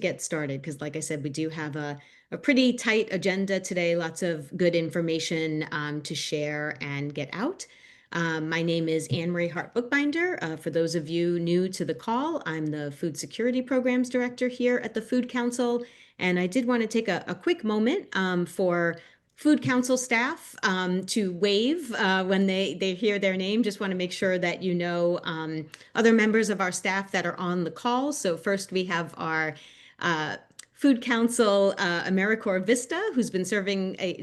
get started because, like I said, we do have a pretty tight agenda today, lots of good information to share and get out. My name is Anne Marie Hart Bookbinder. For those of you new to the call, I'm the Food Security Programs Director here at the Food Council. And I did want to take a quick moment for Food Council staff to wave when they hear their name. Just want to make sure that you know other members of our staff that are on the call. So first we have our Food Council AmeriCorps Vista, who's been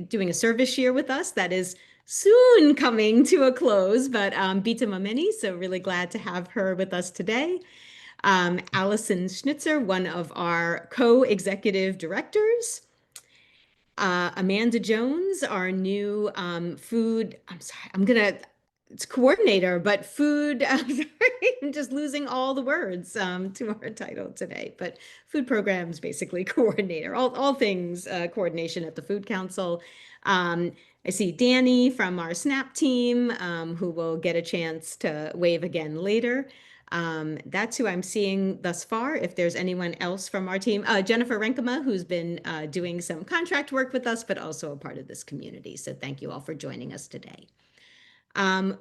doing a service year with us that is soon coming to a close, but Bita Mameni, so really glad to have her with us today. Allison Schnitzer, one of our co-executive directors. Amanda Jones, our new it's coordinator, but I'm sorry, I'm just losing all the words to our title today, but food programs, basically coordinator, all things coordination at the Food Council. I see Danny from our SNAP team, who will get a chance to wave again later. That's who I'm seeing thus far. If there's anyone else from our team, Jennifer Renkema, who's been doing some contract work with us, but also a part of this community. So thank you all for joining us today.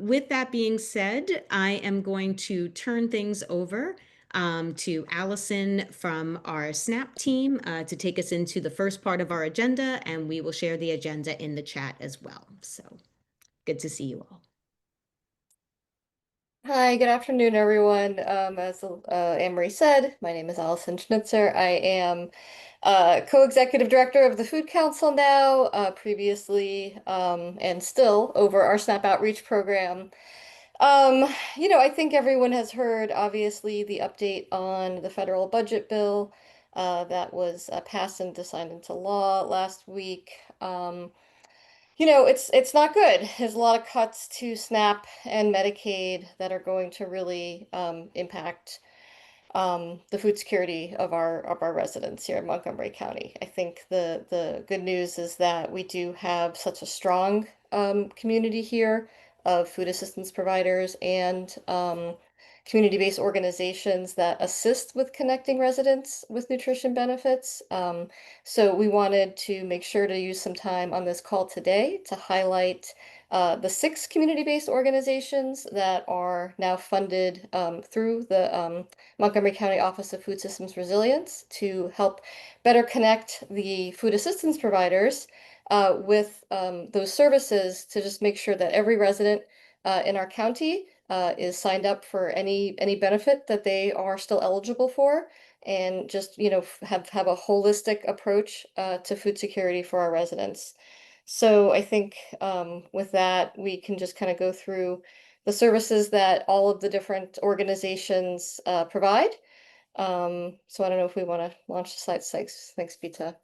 With that being said, I am going to turn things over to Allison from our SNAP team to take us into the first part of our agenda, and we will share the agenda in the chat as well. So good to see you all. Hi, good afternoon, everyone. As Anne-Marie said, my name is Allison Schnitzer. I am co-executive director of the Food Council now, previously and still over our SNAP outreach program. I think everyone has heard, obviously, the update on the federal budget bill that was passed and signed into law last week. It's not good. There's a lot of cuts to SNAP and Medicaid that are going to really impact the food security of our residents here in Montgomery County. I think the good news is that we do have such a strong community here of food assistance providers and community-based organizations that assist with connecting residents with nutrition benefits. So we wanted to make sure to use some time on this call today to highlight the 6 community-based organizations that are now funded through the Montgomery County Office of Food Systems Resilience to help better connect the food assistance providers with those services to just make sure that every resident in our county is signed up for any benefit that they are still eligible for, and just have a holistic approach to food security for our residents. So I think with that we can just kind of go through the services that all of the different organizations provide. So I don't know if we want to launch the slide. Thanks, Bita.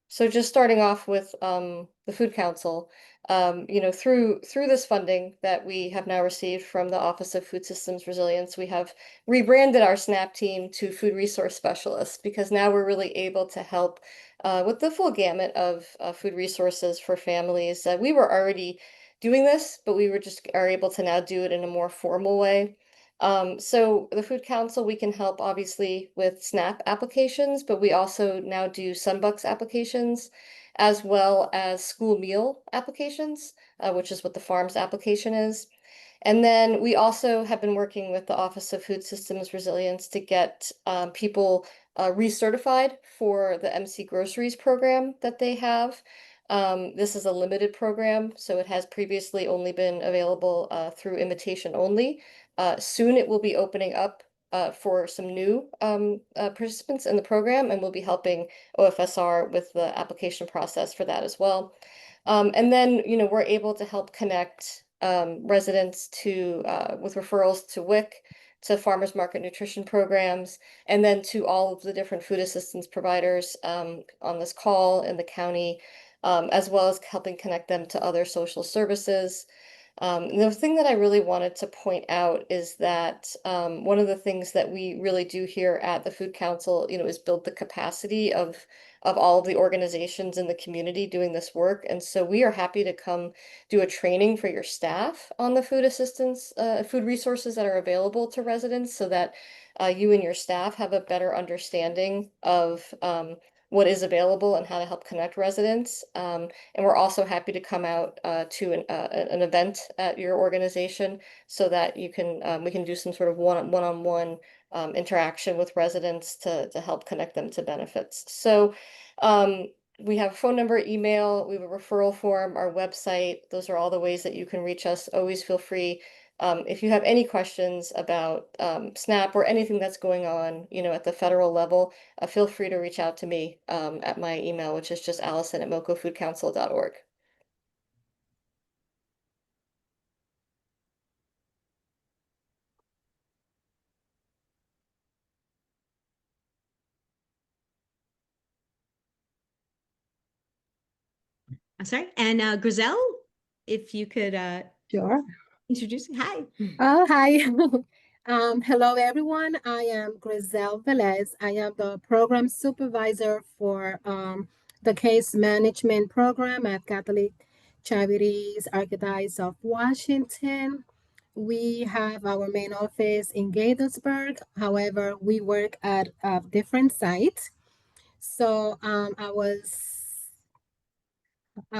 So just starting off with the Food Council, through this funding that we have now received from the Office of Food Systems Resilience, we have rebranded our SNAP team to Food Resource Specialists because now we're really able to help with the full gamut of food resources for families. We were already doing this, but we are able to now do it in a more formal way. So the Food Council, we can help obviously with SNAP applications, but we also now do Sunbucks applications as well as school meal applications, which is what the FARMS application is. And then we also have been working with the Office of Food Systems Resilience to get people recertified for the MC Groceries program that they have. This is a limited program, so it has previously only been available through invitation only. Soon it will be opening up for some new participants in the program, and we'll be helping OFSR with the application process for that as well. And then, we're able to help connect residents with referrals to WIC, to farmers market nutrition programs, and then to all of the different food assistance providers on this call in the county, as well as helping connect them to other social services. The thing that I really wanted to point out is that one of the things that we really do here at the Food Council, is build the capacity of all of the organizations in the community doing this work. And so we are happy to come do a training for your staff on the food assistance, food resources that are available to residents so that you and your staff have a better understanding of what is available and how to help connect residents. And we're also happy to come out to an event at your organization so that we can do some sort of one-on-one interaction with residents to help connect them to benefits. So um, we have a phone number, email, we have a referral form, our website. Those are all the ways that you can reach us. Always feel free. If you have any questions about SNAP or anything that's going on, at the federal level, feel free to reach out to me at my email, which is just allison@mocofoodcouncil.org. I'm sorry. And Griselle, if you could Sure. introduce. Hi. Oh, hi. Hello, everyone. I am Griselle Velez. I am the program supervisor for the case management program at Catholic Charities Archdiocese of Washington. We have our main office in Gaithersburg. However, we work at a different site. So I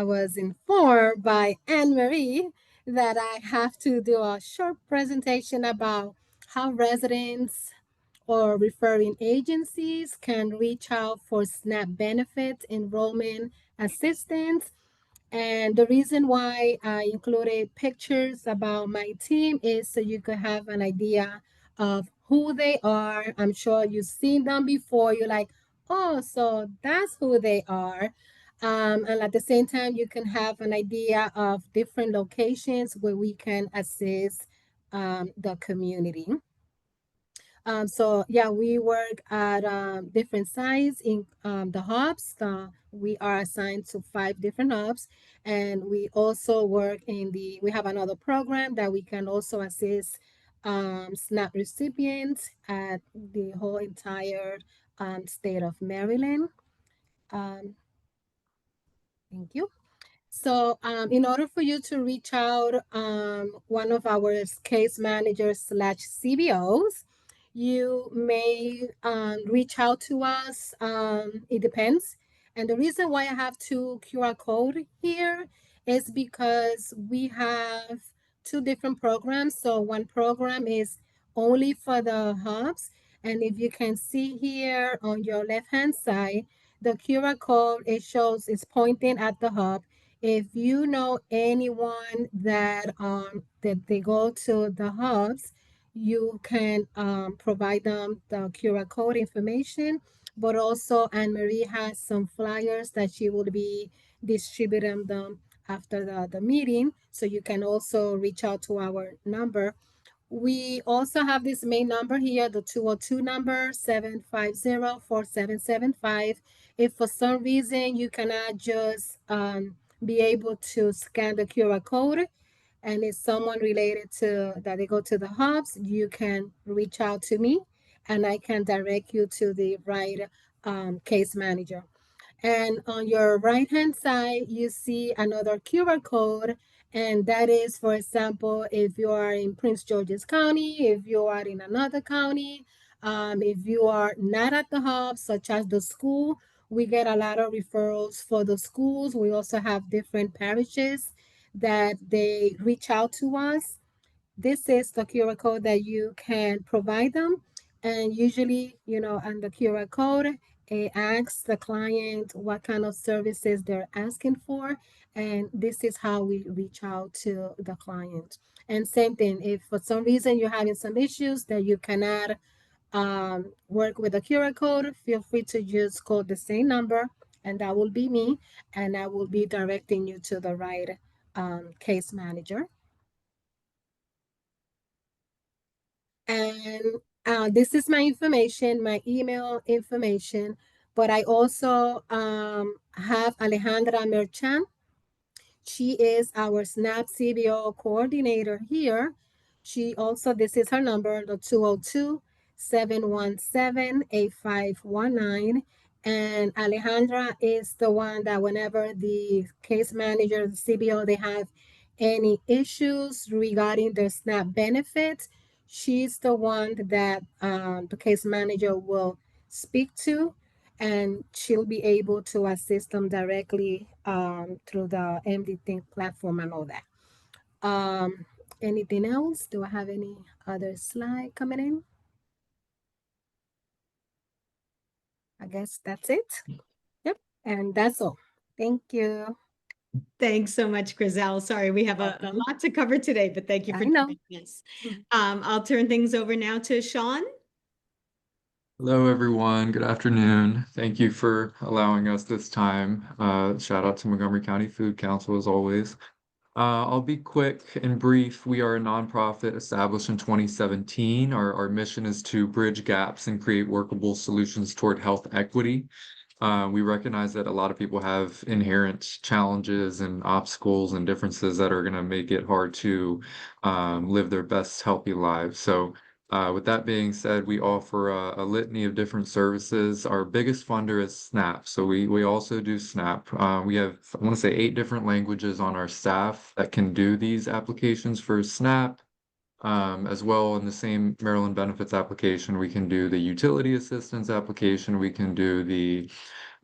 was informed by Anne Marie that I have to do a short presentation about how residents or referring agencies can reach out for SNAP benefit enrollment assistance. And the reason why I included pictures about my team is so you could have an idea of who they are. I'm sure you've seen them before. You're like, oh, so that's who they are. And at the same time, you can have an idea of different locations where we can assist the community. So yeah, we work at different sites in the hubs. We are assigned to 5 different hubs, and we also work we have another program that we can also assist SNAP recipients at the whole entire state of Maryland. Um, thank you. So, in order for you to reach out, one of our case managers slash CBOs, you may reach out to us. It depends. And the reason why I have 2 QR code here is because we have 2 different programs. So one program is only for the hubs. And if you can see here on your left-hand side, the QR code, it shows it's pointing at the hub. If you know anyone that they go to the hubs, you can provide them the QR code information. But also Anne Marie has some flyers that she will be distributing them after the meeting. So you can also reach out to our number. We also have this main number here, the 202 number, 750-4775. If for some reason you cannot just be able to scan the QR code, and it's someone related to that they go to the hubs, you can reach out to me and I can direct you to the right case manager. And on your right hand side, you see another QR code. And that is, for example, if you are in Prince George's County, if you are in another county, if you are not at the hub, such as the school, we get a lot of referrals for the schools. We also have different parishes that they reach out to us. This is the QR code that you can provide them. And usually, on the QR code, it asks the client what kind of services they're asking for. And this is how we reach out to the client. And same thing, if for some reason you're having some issues that you cannot work with the QR code, feel free to just call the same number, and that will be me, and I will be directing you to the right case manager. And this is my information, my email information, but I also have Alejandra Merchan. She is our SNAP CBO coordinator here. This is her number, the 202-717-8519. And Alejandra is the one that whenever the case manager, the CBO, they have any issues regarding their SNAP benefits, she's the one that the case manager will speak to, and she'll be able to assist them directly through the MD Think platform and all that. Um, Anything else? Do I have any other slide coming in? I guess that's it. Yep, and that's all. Thank you. Thanks so much, Griselle. Sorry, we have a lot to cover today, but thank you for I know. joining us. I'll turn things over now to Sean. Hello, everyone. Good afternoon. Thank you for allowing us this time. Shout out to Montgomery County Food Council as always. I'll be quick and brief. We are a nonprofit established in 2017. Our mission is to bridge gaps and create workable solutions toward health equity. We recognize that a lot of people have inherent challenges and obstacles and differences that are going to make it hard to live their best healthy lives. So with that being said, we offer a litany of different services. Our biggest funder is SNAP. So we also do SNAP. We have, I want to say, 8 different languages on our staff that can do these applications for SNAP. As well, in the same Maryland benefits application, we can do the utility assistance application, we can do the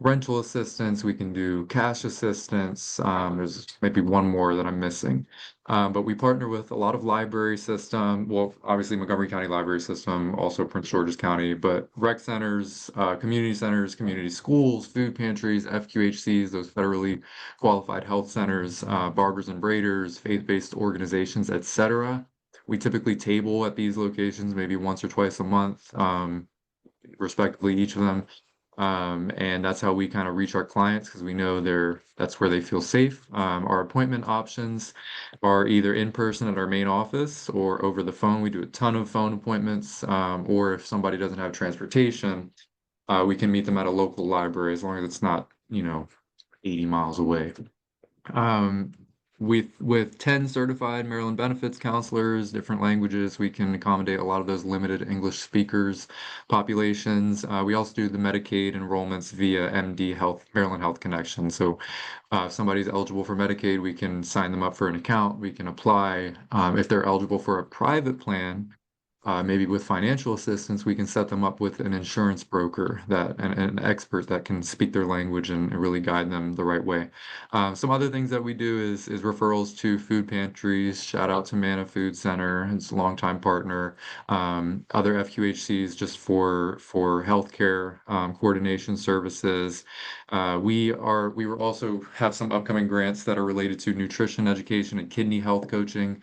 rental assistance, we can do cash assistance. There's maybe one more that I'm missing. But we partner with a lot of library system, well, obviously Montgomery County Library System, also Prince George's County, but rec centers, community schools, food pantries, FQHCs, those federally qualified health centers, barbers and braiders, faith-based organizations, etc. We typically table at these locations maybe once or twice a month, respectively, each of them. And that's how we kind of reach our clients because we know that's where they feel safe. Our appointment options are either in person at our main office or over the phone. We do a ton of phone appointments, or if somebody doesn't have transportation, we can meet them at a local library as long as it's not, 80 miles away. With 10 certified Maryland benefits counselors, different languages, we can accommodate a lot of those limited English speakers populations. We also do the Medicaid enrollments via MD Health, Maryland Health Connection. So if somebody's eligible for Medicaid, we can sign them up for an account. We can apply. If they're eligible for a private plan, maybe with financial assistance, we can set them up with an insurance broker an expert that can speak their language and really guide them the right way. Some other things that we do is referrals to food pantries. Shout out to Manna Food Center, it's a longtime partner. Other FQHCs just for healthcare coordination services. We will also have some upcoming grants that are related to nutrition education and kidney health coaching.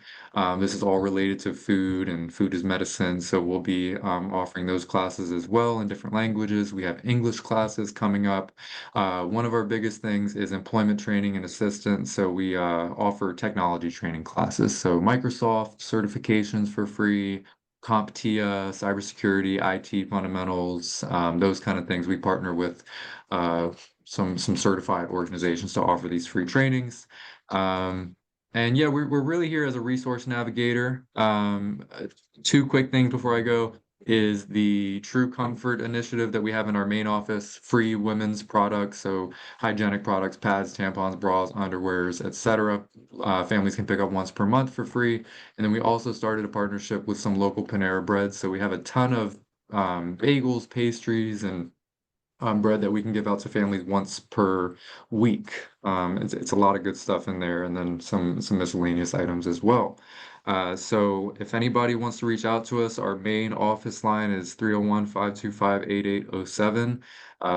This is all related to food, and food is medicine. So we'll be offering those classes as well in different languages. We have English classes coming up. One of our biggest things is employment training and assistance. So we offer technology training classes. So Microsoft certifications for free, CompTIA, cybersecurity, IT fundamentals, those kind of things. We partner with some certified organizations to offer these free trainings. And yeah, we're really here as a resource navigator. 2 quick things before I go is the True Comfort initiative that we have in our main office, free women's products, so hygienic products, pads, tampons, bras, underwears, etc. Families can pick up once per month for free. And then we also started a partnership with some local Panera breads. So we have a ton of bagels, pastries, and bread that we can give out to families once per week. It's a lot of good stuff in there, and then some miscellaneous items as well. So if anybody wants to reach out to us, our main office line is 301-525-8807.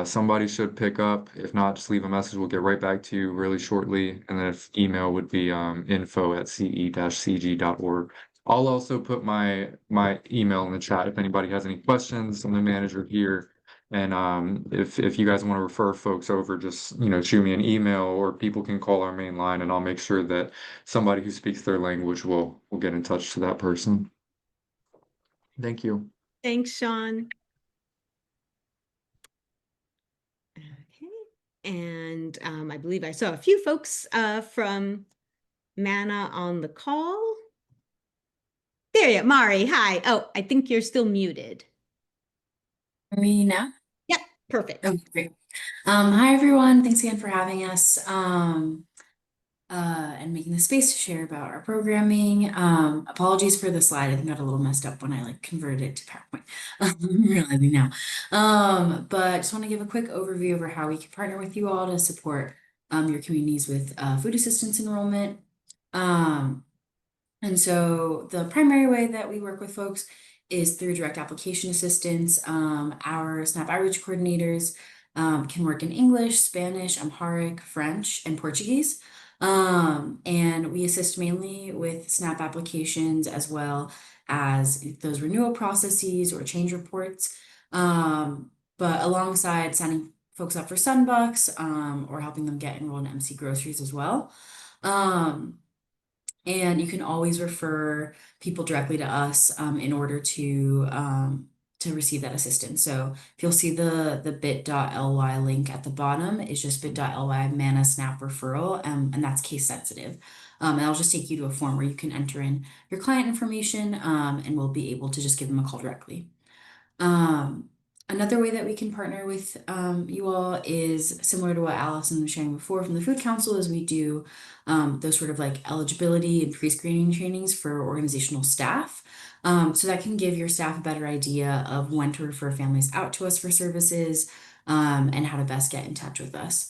Somebody should pick up. If not, just leave a message. We'll get right back to you really shortly. And then if email would be info@ce-cg.org. I'll also put my email in the chat if anybody has any questions. I'm the manager here. And if you guys want to refer folks over, just shoot me an email, or people can call our main line, and I'll make sure that somebody who speaks their language will get in touch to that person. Thank you. Thanks, Sean. Okay. And I believe I saw a few folks from MANA on the call. There you are, Mari. Hi. Oh, I think you're still muted. Me now? Yep, perfect. Oh, great. Hi everyone. Thanks again for having us and making the space to share about our programming. Apologies for the slide. I think got a little messed up when I like converted it to PowerPoint. I'm realizing now. But just want to give a quick overview over how we can partner with you all to support your communities with food assistance enrollment. And so the primary way that we work with folks is through direct application assistance. Our SNAP outreach coordinators can work in English, Spanish, Amharic, French, and Portuguese. And we assist mainly with SNAP applications as well as those renewal processes or change reports. But alongside signing folks up for Sunbucks or helping them get enrolled in MC groceries as well. And you can always refer people directly to us in order to receive that assistance. So if you'll see the bit.ly link at the bottom, it's just bit.ly mana snap referral, and that's case sensitive. And I'll just take you to a form where you can enter in your client information and we'll be able to just give them a call directly. Another way that we can partner with you all is similar to what Allison was sharing before from the Food Council is we do those sort of like eligibility and pre-screening trainings for organizational staff. So that can give your staff a better idea of when to refer families out to us for services and how to best get in touch with us.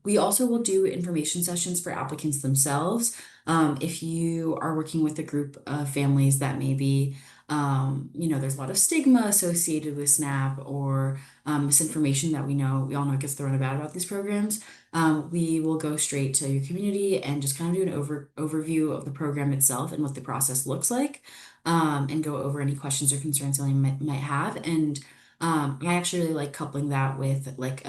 We also will do information sessions for applicants themselves. If you are working with a group of families that maybe there's a lot of stigma associated with SNAP or misinformation that we all know gets thrown about these programs. We will go straight to your community and just kind of do an overview of the program itself and what the process looks like, and go over any questions or concerns that you might have. And I actually really like coupling that with like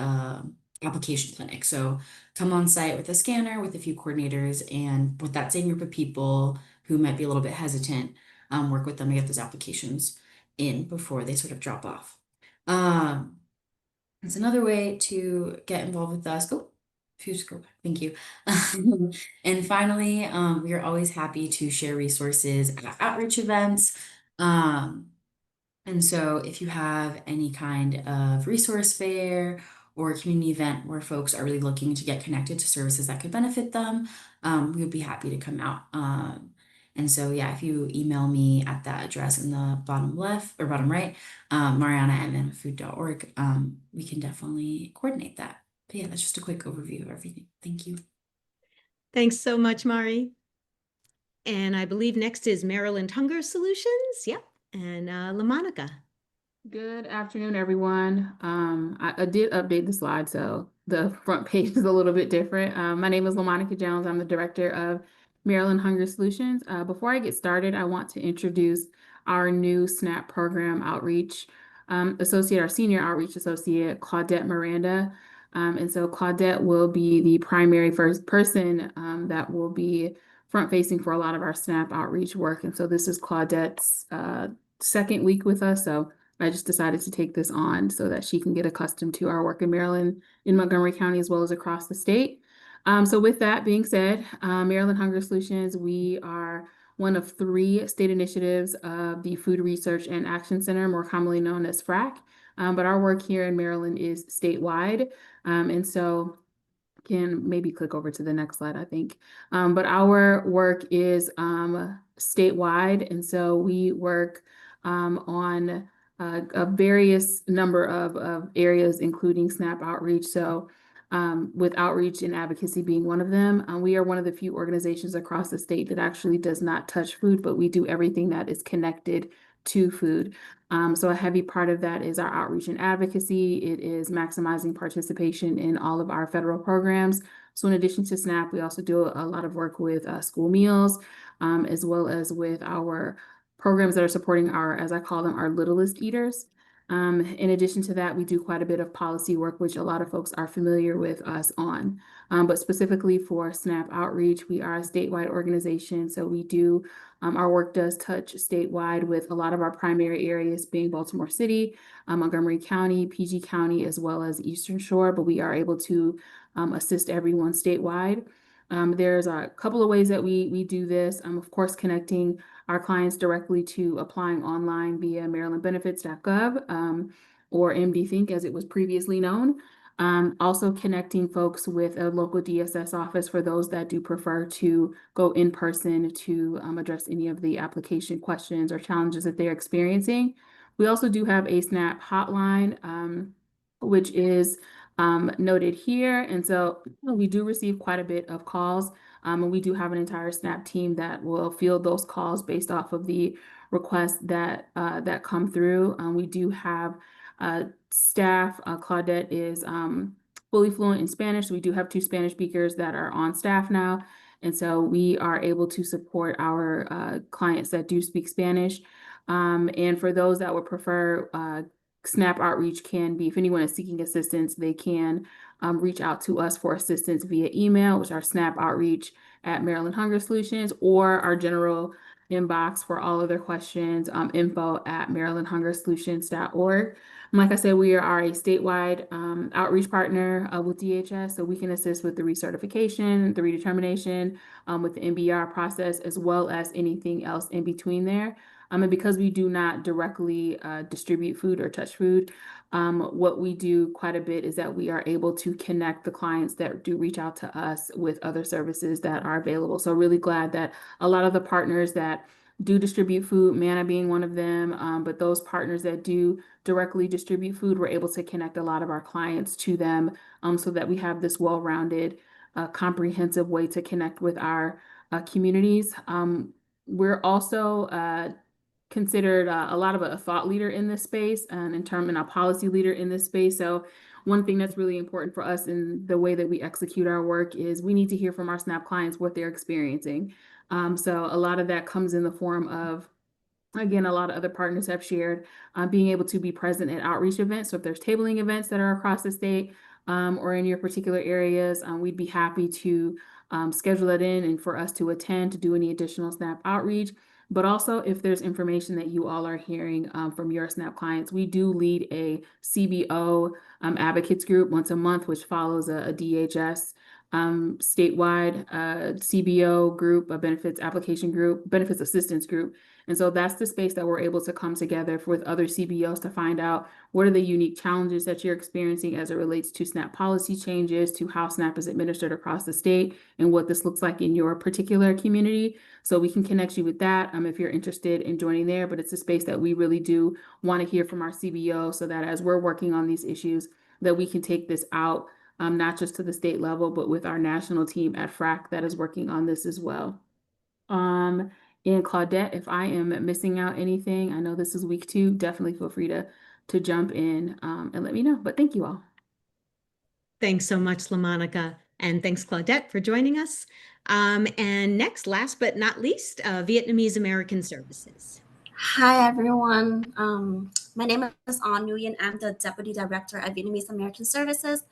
application clinic. So come on site with a scanner with a few coordinators and with that same group of people who might be a little bit hesitant, work with them to get those applications in before they sort of drop off. It's another way to get involved with us. Oh, if you just go back, thank you. And finally, we are always happy to share resources at outreach events. And so if you have any kind of resource fair or community event where folks are really looking to get connected to services that could benefit them, we would be happy to come out. And so, yeah, if you email me at that address in the bottom left or bottom right, mariana@manafood.org, we can definitely coordinate that. But yeah, that's just a quick overview of everything. Thank you. Thanks so much, Mari. And I believe next is Maryland Hunger Solutions. Yep. And LaMonica. Good afternoon, everyone. I did update the slide, so the front page is a little bit different. My name is LaMonica Jones. I'm the director of Maryland Hunger Solutions. Before I get started, I want to introduce our new SNAP program outreach associate, our senior outreach associate, Claudette Miranda. And so Claudette will be the primary first person that will be front-facing for a lot of our SNAP outreach work. And so this is Claudette's second week with us. So I just decided to take this on so that she can get accustomed to our work in Maryland, in Montgomery County, as well as across the state. So with that being said, Maryland Hunger Solutions, we are one of 3 state initiatives of the Food Research and Action Center, more commonly known as FRAC. But our work here in Maryland is statewide. And so can maybe click over to the next slide, I think. But our work is statewide. And so we work on a various number of areas, including SNAP outreach. So with outreach and advocacy being one of them, we are one of the few organizations across the state that actually does not touch food, but we do everything that is connected to food. So a heavy part of that is our outreach and advocacy. It is maximizing participation in all of our federal programs. So in addition to SNAP, we also do a lot of work with school meals, as well as with our programs that are supporting our, as I call them, our littlest eaters. In addition to that, we do quite a bit of policy work, which a lot of folks are familiar with us on. But specifically for SNAP outreach, we are a statewide organization. So we do Our work does touch statewide, with a lot of our primary areas being Baltimore City, Montgomery County, PG County, as well as Eastern Shore, but we are able to assist everyone statewide. There's a couple of ways that we do this. Of course, connecting our clients directly to applying online via marylandbenefits.gov, or MD Think as it was previously known. Also connecting folks with a local DSS office for those that do prefer to go in person to address any of the application questions or challenges that they're experiencing. We also do have a SNAP hotline, which is noted here. And so we do receive quite a bit of calls, and we do have an entire SNAP team that will field those calls based off of the requests that that come through. We do have staff. Claudette is fully fluent in Spanish. So we do have 2 Spanish speakers that are on staff now. And so we are able to support our clients that do speak Spanish. And for those that would prefer, SNAP outreach can be, if anyone is seeking assistance, they can reach out to us for assistance via email, which are snapoutreach@Maryland Hunger Solutions, or our general inbox for all other questions, info@marylandhungersolutions.org. Like I said, we are a statewide outreach partner with DHS, so we can assist with the recertification, the redetermination, with the MBR process, as well as anything else in between there. And because we do not directly distribute food or touch food, what we do quite a bit is that we are able to connect the clients that do reach out to us with other services that are available. So really glad that a lot of the partners that do distribute food, Manna being one of them, but those partners that do directly distribute food, we're able to connect a lot of our clients to them, so that we have this well-rounded, comprehensive way to connect with our communities. We're also considered a lot of a thought leader in this space, and a policy leader in this space. So one thing that's really important for us in the way that we execute our work is we need to hear from our SNAP clients what they're experiencing. So a lot of that comes in the form of, again, a lot of other partners have shared being able to be present at outreach events. So if there's tabling events that are across the state or in your particular areas, we'd be happy to schedule that in and for us to attend to do any additional SNAP outreach. But also, if there's information that you all are hearing from your SNAP clients, we do lead a CBO advocates group once a month, which follows a DHS statewide CBO group, a benefits application group, benefits assistance group. And so that's the space that we're able to come together with other CBOs to find out what are the unique challenges that you're experiencing as it relates to SNAP policy changes, to how SNAP is administered across the state, and what this looks like in your particular community. So we can connect you with that if you're interested in joining there. But it's a space that we really do want to hear from our CBO, so that as we're working on these issues, that we can take this out, not just to the state level, but with our national team at FRAC that is working on this as well. And Claudette, if I am missing out anything, I know this is week 2, definitely feel free to jump in and let me know. But thank you all. Thanks so much, LaMonica. And thanks, Claudette, for joining us. And next, last but not least, Vietnamese American Services. Hi, everyone. My name is An Nguyen. I'm the Deputy Director at Vietnamese American Services.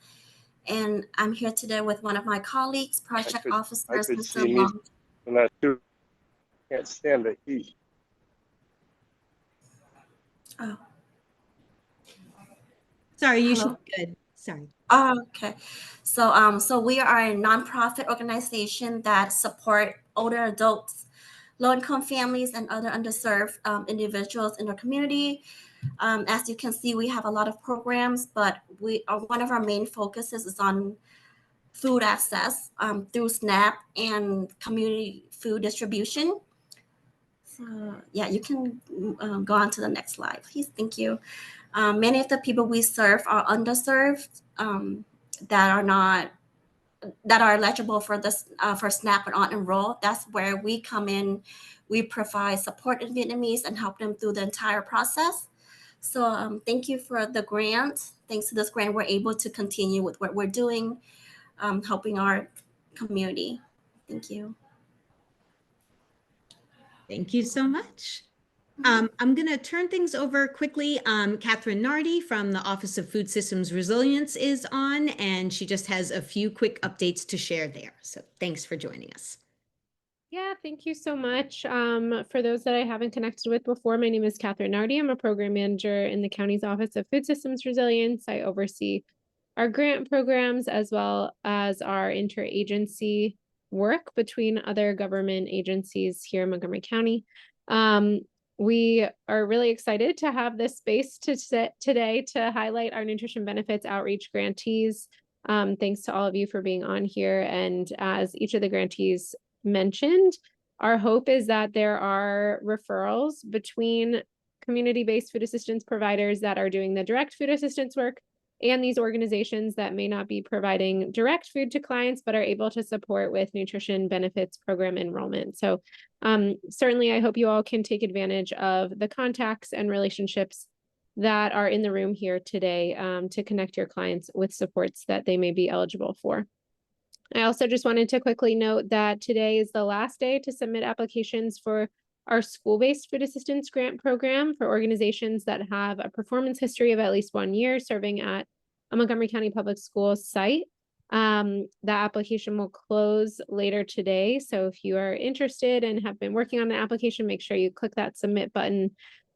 And I'm here today with one of my colleagues, Project Officers, Mr. Long. And I too can't stand the heat. Oh. Sorry, you Hello? should be good. Sorry. Oh, okay. So we are a nonprofit organization that support older adults, low-income families, and other underserved individuals in our community. As you can see, we have a lot of programs, but one of our main focuses is on food access through SNAP and community food distribution. So yeah, you can go on to the next slide, please. Thank you. Many of the people we serve are underserved, that are eligible for this for SNAP but aren't enrolled. That's where we come in. We provide support in Vietnamese and help them through the entire process. So thank you for the grant. Thanks to this grant, we're able to continue with what we're doing, helping our community. Thank you. Thank you so much. I'm going to turn things over quickly. Catherine Nardi from the Office of Food Systems Resilience is on, and she just has a few quick updates to share there. So thanks for joining us. Yeah, thank you so much. For those that I haven't connected with before, my name is Catherine Nardi. I'm a program manager in the county's Office of Food Systems Resilience. I oversee our grant programs as well as our interagency work between other government agencies here in Montgomery County. We are really excited to have this space to sit today to highlight our nutrition benefits outreach grantees. Thanks to all of you for being on here. And as each of the grantees mentioned, our hope is that there are referrals between community-based food assistance providers that are doing the direct food assistance work and these organizations that may not be providing direct food to clients, but are able to support with nutrition benefits program enrollment. So certainly I hope you all can take advantage of the contacts and relationships that are in the room here today to connect your clients with supports that they may be eligible for. I also just wanted to quickly note that today is the last day to submit applications for our school-based food assistance grant program for organizations that have a performance history of at least 1 year serving at a Montgomery County Public Schools site. That application will close later today. So if you are interested and have been working on an application, make sure you click that submit button.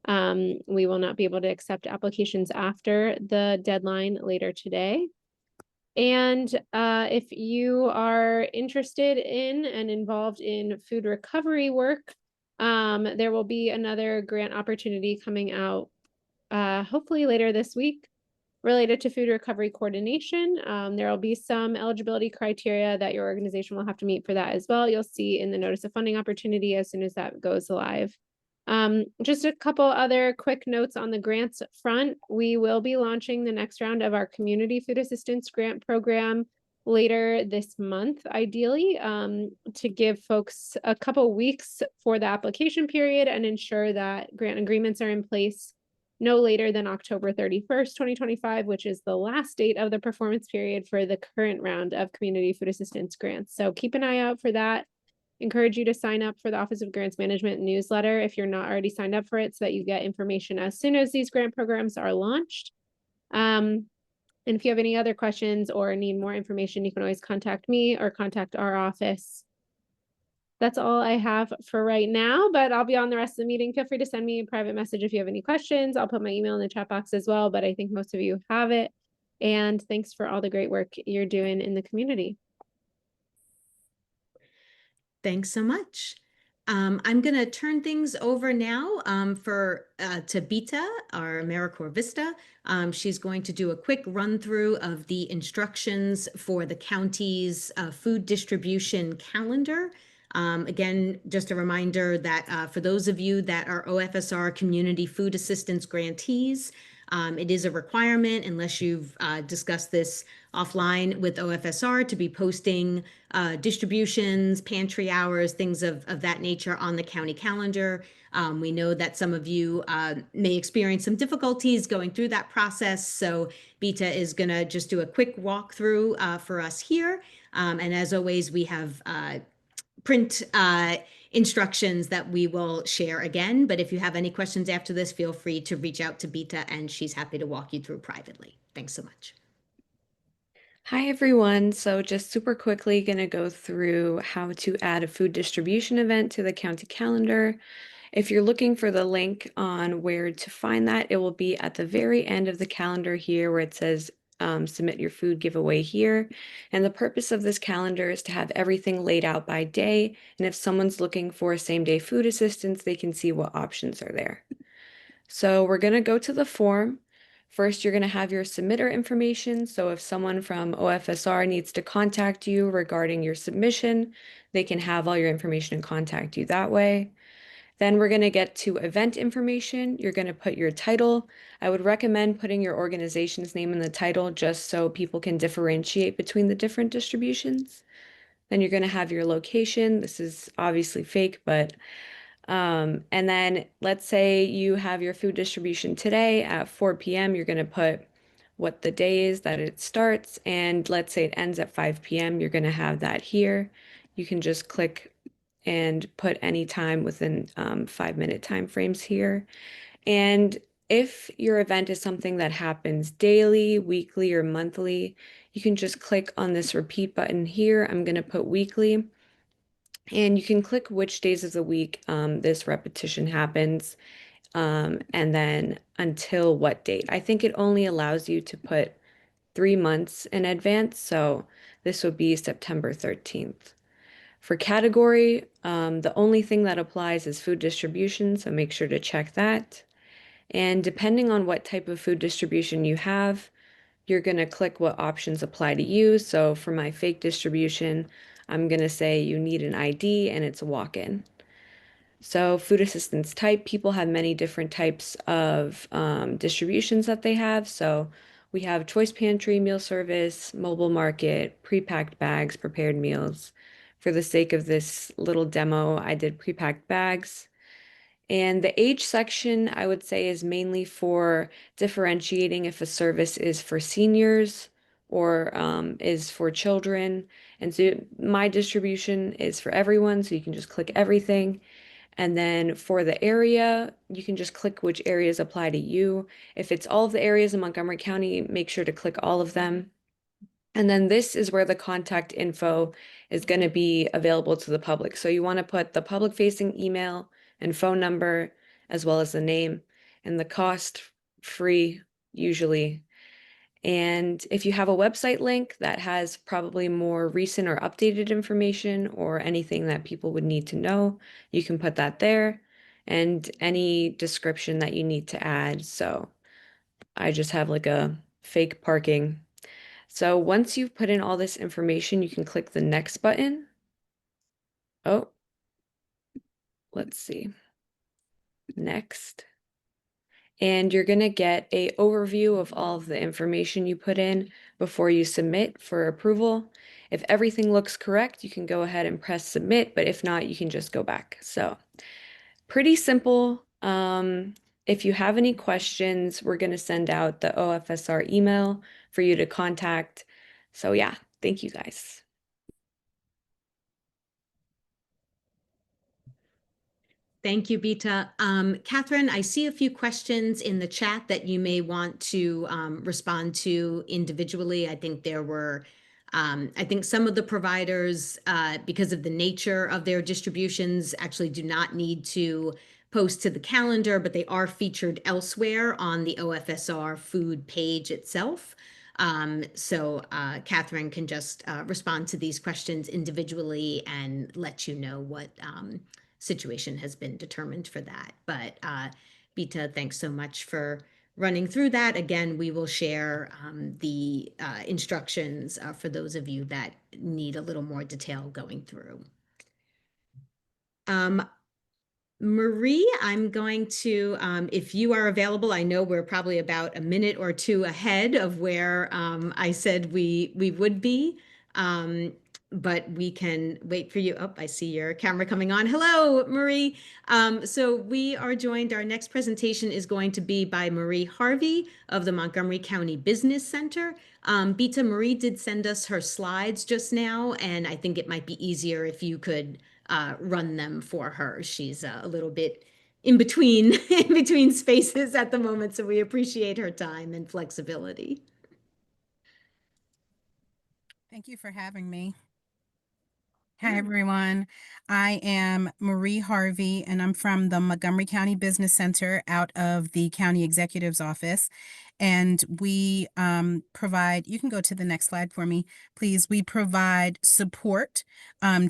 We will not be able to accept applications after the deadline later today. And if you are interested in and involved in food recovery work, there will be another grant opportunity coming out hopefully later this week related to food recovery coordination. There will be some eligibility criteria that your organization will have to meet for that as well. You'll see in the notice of funding opportunity as soon as that goes live. Just a couple other quick notes on the grants front. We will be launching the next round of our community food assistance grant program later this month, ideally, to give folks a couple weeks for the application period and ensure that grant agreements are in place no later than October 31st, 2025, which is the last date of the performance period for the current round of community food assistance grants. So keep an eye out for that. Encourage you to sign up for the Office of Grants Management newsletter if you're not already signed up for it so that you get information as soon as these grant programs are launched. And if you have any other questions or need more information, you can always contact me or contact our office. That's all I have for right now, but I'll be on the rest of the meeting. Feel free to send me a private message if you have any questions. I'll put my email in the chat box as well, but I think most of you have it. And thanks for all the great work you're doing in the community. Thanks so much. I'm going to turn things over now to Bita, our AmeriCorps Vista. She's going to do a quick run through of the instructions for the county's food distribution calendar. Again, just a reminder that for those of you that are OFSR Community Food Assistance grantees, it is a requirement, unless you've discussed this offline with OFSR, to be posting distributions, pantry hours, things of that nature on the county calendar. We know that some of you may experience some difficulties going through that process, so Bita is going to just do a quick walkthrough for us here. And as always, we have print instructions that we will share again. But if you have any questions after this, feel free to reach out to Bita and she's happy to walk you through privately. Thanks so much. Hi everyone. So just super quickly going to go through how to add a food distribution event to the county calendar. If you're looking for the link on where to find that, it will be at the very end of the calendar here where it says submit your food giveaway here. And the purpose of this calendar is to have everything laid out by day. And if someone's looking for same-day food assistance, they can see what options are there. So we're going to go to the form. First, you're going to have your submitter information. So if someone from OFSR needs to contact you regarding your submission, they can have all your information and contact you that way. Then we're going to get to event information. You're going to put your title. I would recommend putting your organization's name in the title just so people can differentiate between the different distributions. Then you're going to have your location. This is obviously fake, but and then let's say you have your food distribution today at 4 p.m. You're going to put what the day is that it starts, and let's say it ends at 5 p.m. You're going to have that here. You can just click and put any time within 5-minute time frames here. And if your event is something that happens daily, weekly, or monthly, you can just click on this repeat button here. I'm going to put weekly. And you can click which days of the week this repetition happens, and then until what date. I think it only allows you to put 3 months in advance, so this would be September 13th. For category, the only thing that applies is food distribution, so make sure to check that. And depending on what type of food distribution you have, you're going to click what options apply to you. So for my fake distribution, I'm going to say you need an ID and it's a walk-in. So food assistance type, people have many different types of distributions that they have. So we have choice pantry, meal service, mobile market, pre-packed bags, prepared meals. For the sake of this little demo, I did pre-packed bags. And the age section, I would say, is mainly for differentiating if a service is for seniors or is for children. And so my distribution is for everyone, so you can just click everything. And then for the area, you can just click which areas apply to you. If it's all of the areas in Montgomery County, make sure to click all of them. And then this is where the contact info is going to be available to the public. So you want to put the public-facing email and phone number, as well as the name, and the cost free usually. And if you have a website link that has probably more recent or updated information or anything that people would need to know, you can put that there, and any description that you need to add. So I just have like a fake parking. So once you've put in all this information, you can click the next button. Oh, let's see. Next. And you're going to get an overview of all of the information you put in before you submit for approval. If everything looks correct, you can go ahead and press submit, but if not, you can just go back. So pretty simple. If you have any questions, we're going to send out the OFSR email for you to contact. So yeah, thank you guys. Thank you, Bita. Catherine, I see a few questions in the chat that you may want to respond to individually. I think there were, I think some of the providers, because of the nature of their distributions, actually do not need to post to the calendar, but they are featured elsewhere on the OFSR food page itself. So Catherine can just respond to these questions individually and let you know what situation has been determined for that. But Bita, thanks so much for running through that. Again, we will share the instructions for those of you that need a little more detail going through. Marie, I'm going to, if you are available, I know we're probably about a minute or two ahead of where I said we would be. But we can wait for you. Oh, I see your camera coming on. Hello, Marie. So we are joined, our next presentation is going to be by Marie Harvey of the Montgomery County Business Center. Bita, Marie did send us her slides just now, and I think it might be easier if you could run them for her. She's a little bit in between, in between spaces at the moment, so we appreciate her time and flexibility. Thank you for having me. Hi, everyone. I am Marie Harvey, and I'm from the Montgomery County Business Center out of the County Executive's Office. And we provide, you can go to the next slide for me, please. We provide support,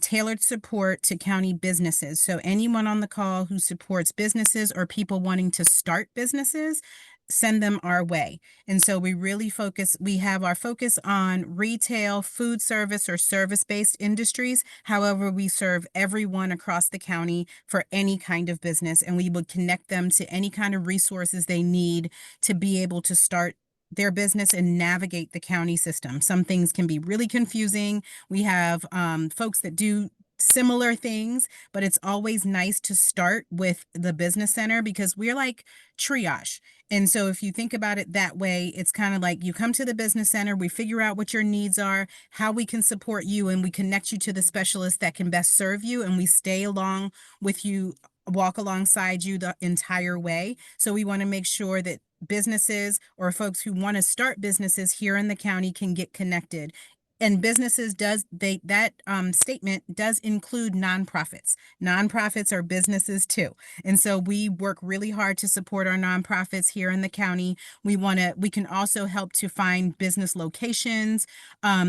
tailored support to county businesses. So anyone on the call who supports businesses or people wanting to start businesses, send them our way. And so we really we have our focus on retail, food service, or service-based industries. However, we serve everyone across the county for any kind of business, and we would connect them to any kind of resources they need to be able to start their business and navigate the county system. Some things can be really confusing. We have folks that do similar things, but it's always nice to start with the business center because we're like triage. And so if you think about it that way, it's kind of like you come to the business center, we figure out what your needs are, how we can support you, and we connect you to the specialist that can best serve you, and we stay along with you, walk alongside you the entire way. So we want to make sure that businesses or folks who want to start businesses here in the county can get connected. and businesses that statement does include nonprofits. Nonprofits are businesses too. And so we work really hard to support our nonprofits here in the county. We can also help to find business locations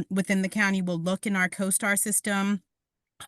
within the county. We'll look in our CoStar system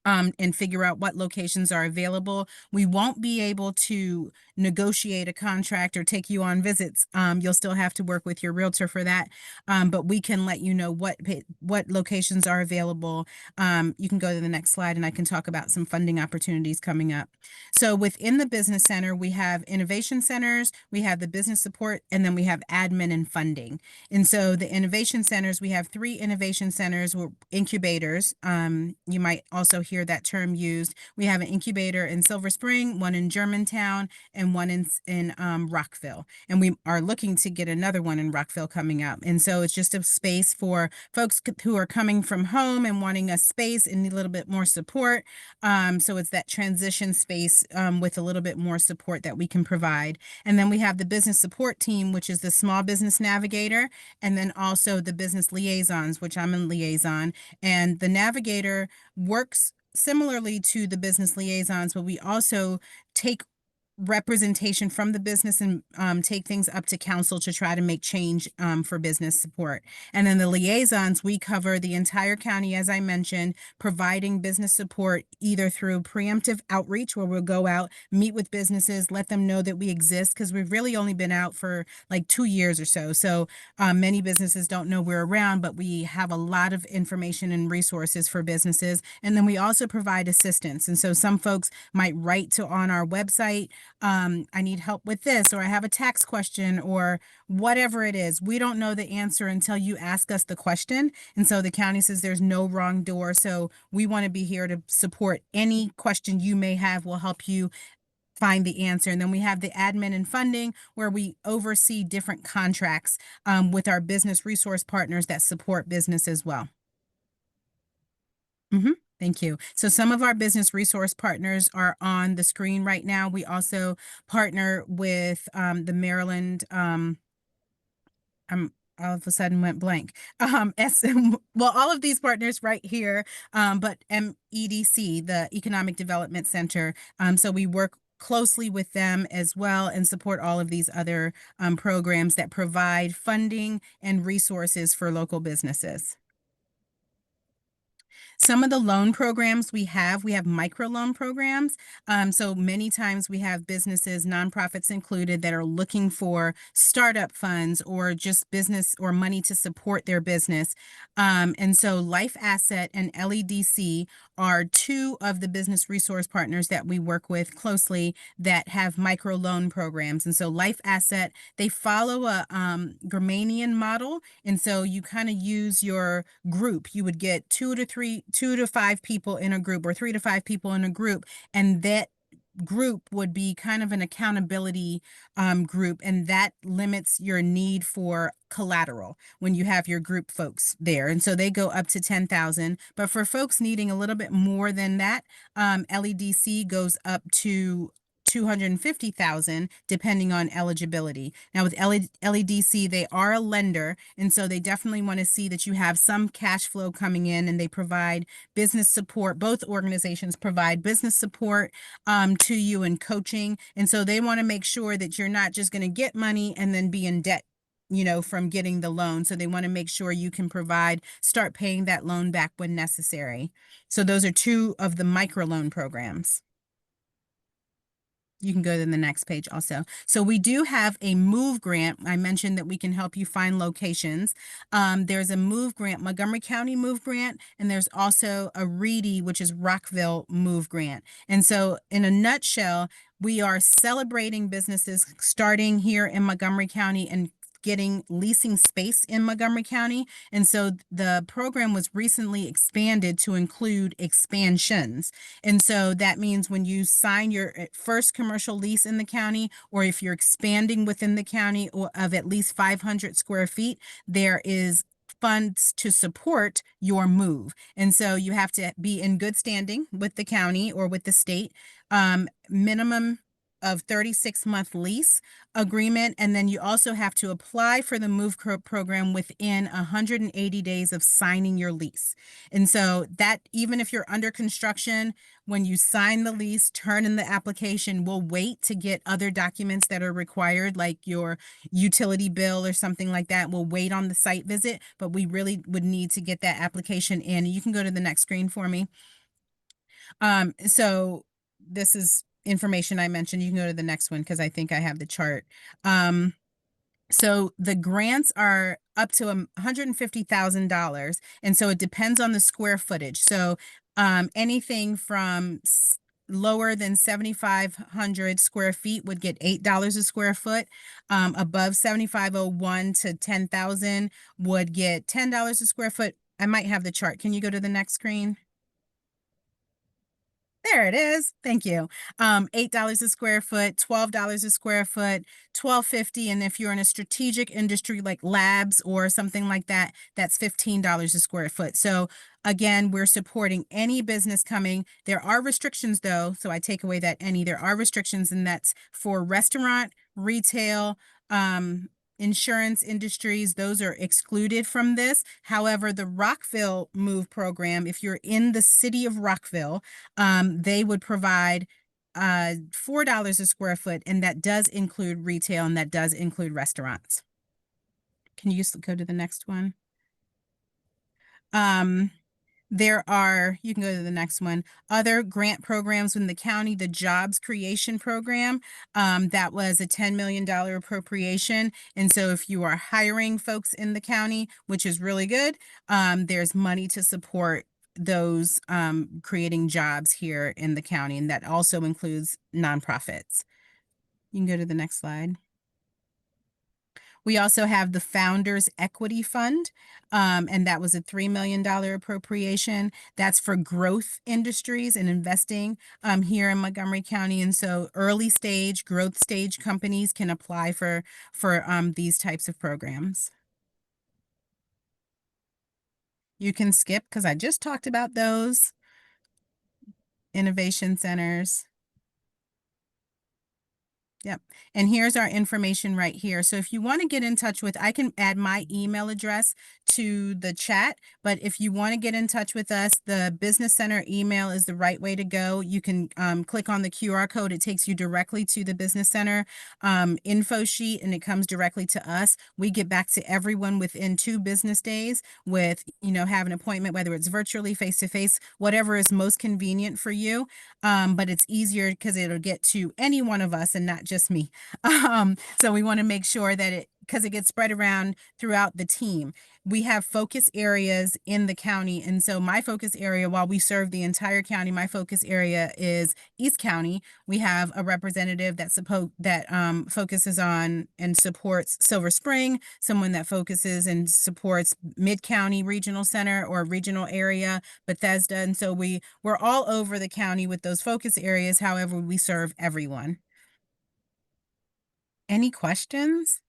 and figure out what locations are available. We won't be able to negotiate a contract or take you on visits. You'll still have to work with your realtor for that. But we can let you know what locations are available. You can go to the next slide and I can talk about some funding opportunities coming up. So within the business center, we have innovation centers, we have the business support, and then we have admin and funding. And so the innovation centers, we have 3 innovation centers, incubators. You might also hear that term used. We have an incubator in Silver Spring, one in Germantown, and one in Rockville. And we are looking to get another one in Rockville coming up. And so it's just a space for folks who are coming from home and wanting a space and need a little bit more support. So it's that transition space with a little bit more support that we can provide. And then we have the business support team, which is the small business navigator, and then also the business liaisons, which I'm a liaison. And the navigator works similarly to the business liaisons, but we also take representation from the business and take things up to council to try to make change for business support. And then the liaisons, we cover the entire county, as I mentioned, providing business support either through preemptive outreach, where we'll go out, meet with businesses, let them know that we exist, because we've really only been out for like 2 years or so. So many businesses don't know we're around, but we have a lot of information and resources for businesses. And then we also provide assistance. And so some folks might write on our website, I need help with this, or I have a tax question, or whatever it is. We don't know the answer until you ask us the question. And so the county says there's no wrong door. So we want to be here to support any question you may have. We'll help you find the answer. And then we have the admin and funding, where we oversee different contracts with our business resource partners that support business as well. Thank you. So some of our business resource partners are on the screen right now. We also partner with the Maryland, all of a sudden went blank. Well, all of these partners right here, but MEDC, the Economic Development Center. So we work closely with them as well and support all of these other programs that provide funding and resources for local businesses. Some of the loan programs we have microloan programs. So many times we have businesses, nonprofits included, that are looking for startup funds or just business or money to support their business. And so Life Asset and LEDC are 2 of the business resource partners that we work with closely that have microloan programs. And so Life Asset, they follow a Germanian model. And so you kind of use your group. You would get 2 to 5 people in a group, or 3 to 5 people in a group, and that group would be kind of an accountability group, and that limits your need for collateral when you have your group folks there. And so they go up to 10,000, but for folks needing a little bit more than that, LEDC goes up to 250,000 depending on eligibility. Now with LEDC, they are a lender, and so they definitely want to see that you have some cash flow coming in, and they provide business support. Both organizations provide business support to you and coaching. And so they want to make sure that you're not just going to get money and then be in debt, from getting the loan. So they want to make sure you can start paying that loan back when necessary. So those are 2 of the microloan programs. You can go to the next page also. So we do have a MOVE grant. I mentioned that we can help you find locations. There's a MOVE grant, Montgomery County MOVE grant, and there's also a READY, which is Rockville MOVE grant. And so in a nutshell, we are celebrating businesses starting here in Montgomery County and leasing space in Montgomery County. And so the program was recently expanded to include expansions. And so that means when you sign your first commercial lease in the county, or if you're expanding within the county or of at least 500 square feet, there is funds to support your move. And so you have to be in good standing with the county or with the state. Minimum of 36-month lease agreement, and then you also have to apply for the program within 180 days of signing your lease. And so that, even if you're under construction, when you sign the lease, turn in the application, we'll wait to get other documents that are required, like your utility bill or something like that. We'll wait on the site visit, but we really would need to get that application in. You can go to the next screen for me. So this is information I mentioned. You can go to the next one because I think I have the chart. So the grants are up to $150,000. And so it depends on the square footage. So anything from lower than 7,500 square feet would get $8 a square foot. Above 7,501 to 10,000 would get $10 a square foot. I might have the chart. Can you go to the next screen? There it is. Thank you. $8 a square foot, $12 a square foot, $12.50. And if you're in a strategic industry like labs or something like that, that's $15 a square foot. So again, we're supporting any business coming. There are restrictions though. So I take away that any, there are restrictions, and that's for restaurant, retail, insurance industries, those are excluded from this. However, the Rockville Move program, if you're in the city of Rockville, they would provide $4 a square foot, and that does include retail, and that does include restaurants. Can you just go to the next one? There are, you can go to the next one, other grant programs in the county. The Jobs Creation Program, that was a $10 million appropriation. And so if you are hiring folks in the county, which is really good, there's money to support those creating jobs here in the county. And that also includes nonprofits. You can go to the next slide. We also have the Founders Equity Fund, and that was a $3 million appropriation. That's for growth industries and investing here in Montgomery County. And so early stage, growth stage companies can apply for these types of programs. You can skip because I just talked about those. Innovation centers. Yep. And here's our information right here. So if you want to get in touch with, I can add my email address to the chat, but if you want to get in touch with us, the Business Center email is the right way to go. You can click on the QR code. It takes you directly to the Business Center info sheet, and it comes directly to us. We get back to everyone within 2 business days with, have an appointment, whether it's virtually, face-to-face, whatever is most convenient for you. But it's easier because it'll get to any one of us and not just me. So we want to make sure that because it gets spread around throughout the team. We have focus areas in the county. And so my focus area, while we serve the entire county, my focus area is East County. We have a representative that focuses on and supports Silver Spring, someone that focuses and supports Mid-County Regional Center or regional area, Bethesda. And so we're all over the county with those focus areas. However, we serve everyone. Any questions?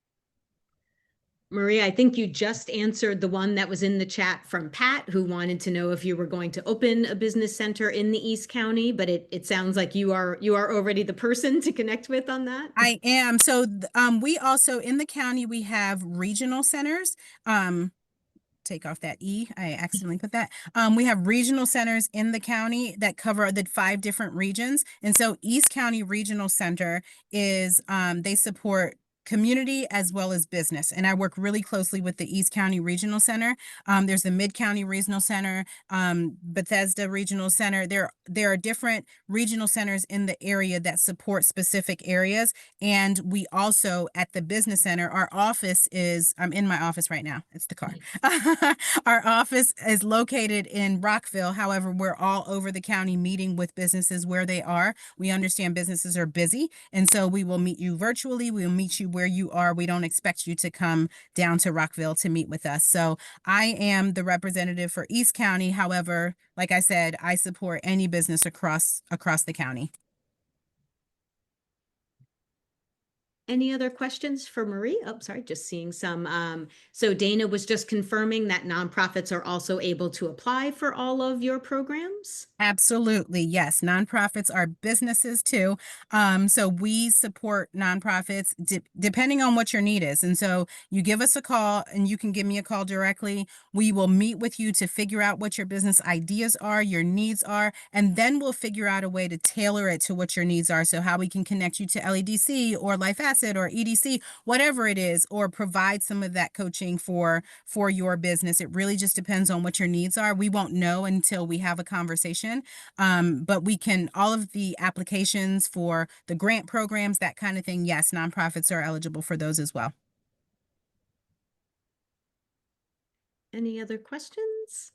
Maria, I think you just answered the one that was in the chat from Pat, who wanted to know if you were going to open a business center in the East County, but it sounds like you are already the person to connect with on that. I am. So we also, in the county, we have regional centers. Take off that E. I accidentally put that. We have regional centers in the county that cover the 5 different regions. And so East County Regional Center is, they support community as well as business. And I work really closely with the East County Regional Center. There's the Mid-County Regional Center, Bethesda Regional Center. There are different regional centers in the area that support specific areas. And we also, at the business center, our office is, I'm in my office right now. It's the car. Our office is located in Rockville. However, we're all over the county meeting with businesses where they are. We understand businesses are busy. And so we will meet you virtually. We'll meet you where you are. We don't expect you to come down to Rockville to meet with us. So I am the representative for East County. However, like I said, I support any business across the county. Any other questions for Marie? Oh, sorry, just seeing some. So Dana was just confirming that nonprofits are also able to apply for all of your programs? Absolutely. Yes. Nonprofits are businesses too. So we support nonprofits depending on what your need is. And so you give us a call and you can give me a call directly. We will meet with you to figure out what your business ideas are, your needs are, and then we'll figure out a way to tailor it to what your needs are. So how we can connect you to LEDC or Life Asset or EDC, whatever it is, or provide some of that coaching for your business. It really just depends on what your needs are. We won't know until we have a conversation. But we can, all of the applications for the grant programs, that kind of thing, yes, nonprofits are eligible for those as well. Any other questions?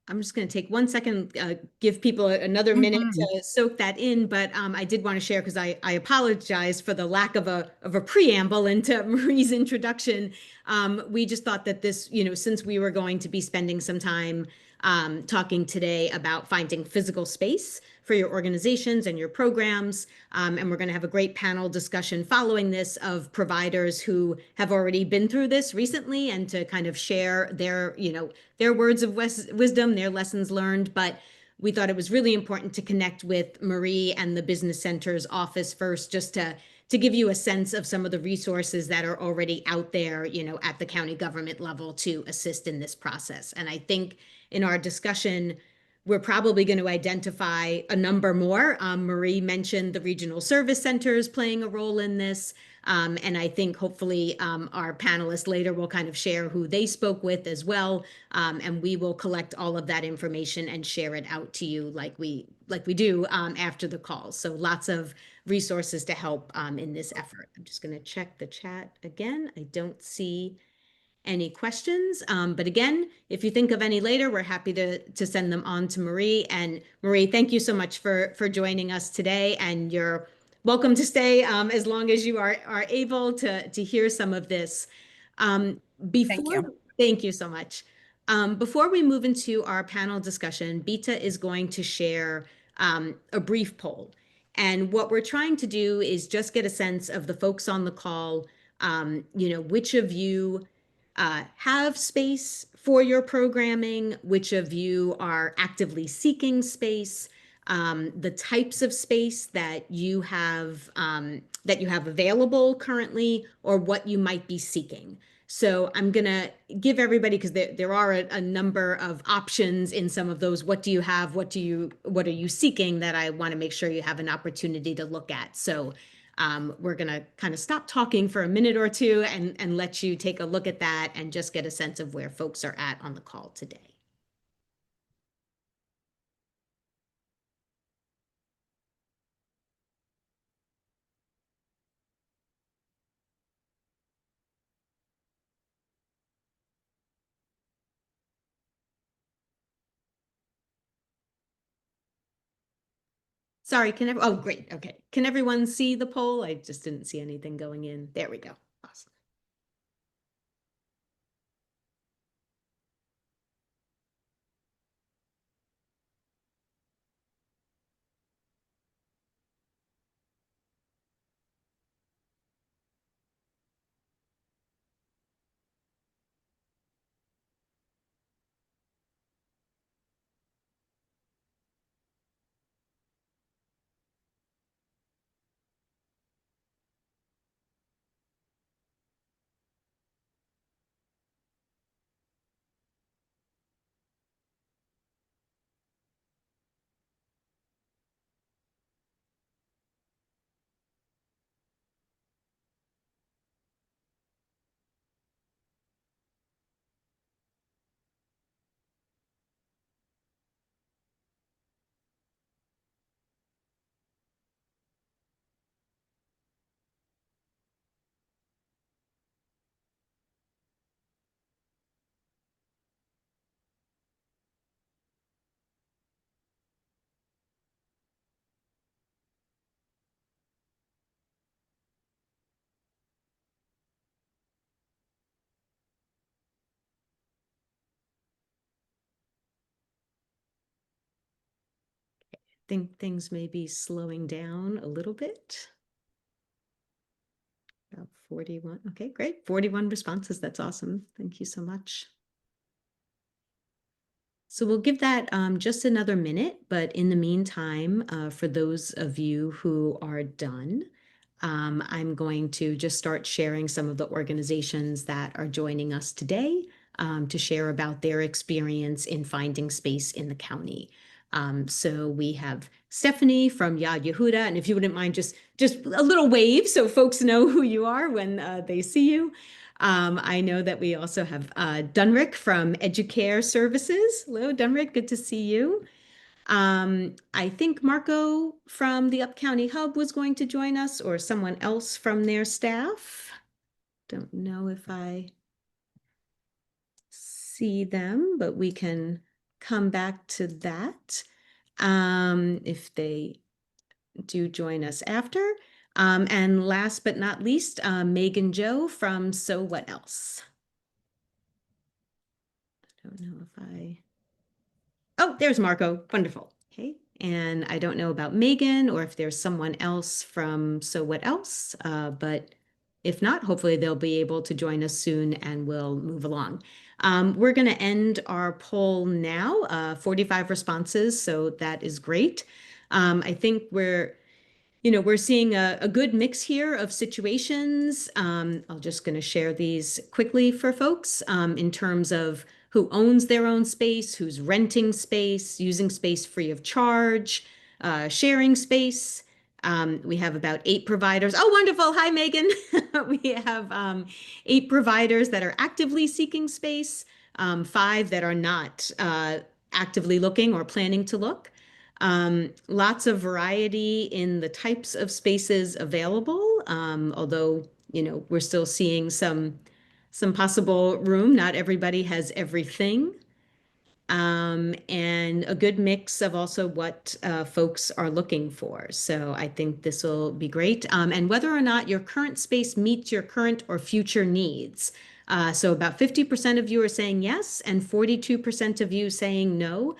I'm just going to take 1 second, give people another minute to soak that in, but I did want to share because I apologize for the lack of a preamble into Marie's introduction. We just thought that this, since we were going to be spending some time talking today about finding physical space for your organizations and your programs, and we're going to have a great panel discussion following this of providers who have already been through this recently and to kind of share their words of wisdom, their lessons learned. But we thought it was really important to connect with Marie and the Business Center's office first, just to give you a sense of some of the resources that are already out there, at the county government level to assist in this process. And I think in our discussion, we're probably going to identify a number more. Marie mentioned the regional service centers playing a role in this. And I think hopefully our panelists later will kind of share who they spoke with as well. And we will collect all of that information and share it out to you like we do after the call. So lots of resources to help in this effort. I'm just going to check the chat again. I don't see any questions. But again, if you think of any later, we're happy to send them on to Marie. And Marie, thank you so much for joining us today. And you're welcome to stay as long as you are able to hear some of this. Thank you so much. Before we move into our panel discussion, Bita is going to share a brief poll. And what we're trying to do is just get a sense of the folks on the call, which of you have space for your programming, which of you are actively seeking space, the types of space that you have available currently, or what you might be seeking. So I'm gonna give everybody, because there are a number of options in some of those. What do you have? What are you seeking? That I want to make sure you have an opportunity to look at. So we're going to kind of stop talking for a minute or two and let you take a look at that and just get a sense of where folks are at on the call today. Sorry, oh, great. Okay. Can everyone see the poll? I just didn't see anything going in. There we go. Awesome. Think things may be slowing down a little bit. about 41. Okay, great. 41 responses. That's awesome. Thank you so much. So we'll give that just another minute, but in the meantime, for those of you who are done, I'm going to just start sharing some of the organizations that are joining us today to share about their experience in finding space in the county. So we have Stephanie from Yad Yehuda, and if you wouldn't mind, just a little wave so folks know who you are when they see you. I know that we also have Dunrick from EduCare Services. Hello, Dunrick, good to see you. I think Marko from the UpCounty Hub was going to join us, or someone else from their staff. Don't know if I see them, but we can come back to that if they do join us after. And last but not least, Megan Joe from So What Else? I don't know if oh, there's Marko. Wonderful. Okay. And I don't know about Megan or if there's someone else from So What Else, but if not, hopefully they'll be able to join us soon and we'll move along. We're going to end our poll now, 45 responses, so that is great. I think we're seeing a good mix here of situations. I'm just going to share these quickly for folks in terms of who owns their own space, who's renting space, using space free of charge, sharing space. We have about 8 providers. Oh, wonderful. Hi, Megan. We have 8 providers that are actively seeking space, 5 that are not actively looking or planning to look. Lots of variety in the types of spaces available, although, we're still seeing some possible room. Not everybody has everything. And a good mix of also what folks are looking for. So I think this will be great. And whether or not your current space meets your current or future needs. So about 50% of you are saying yes, and 42% of you saying no,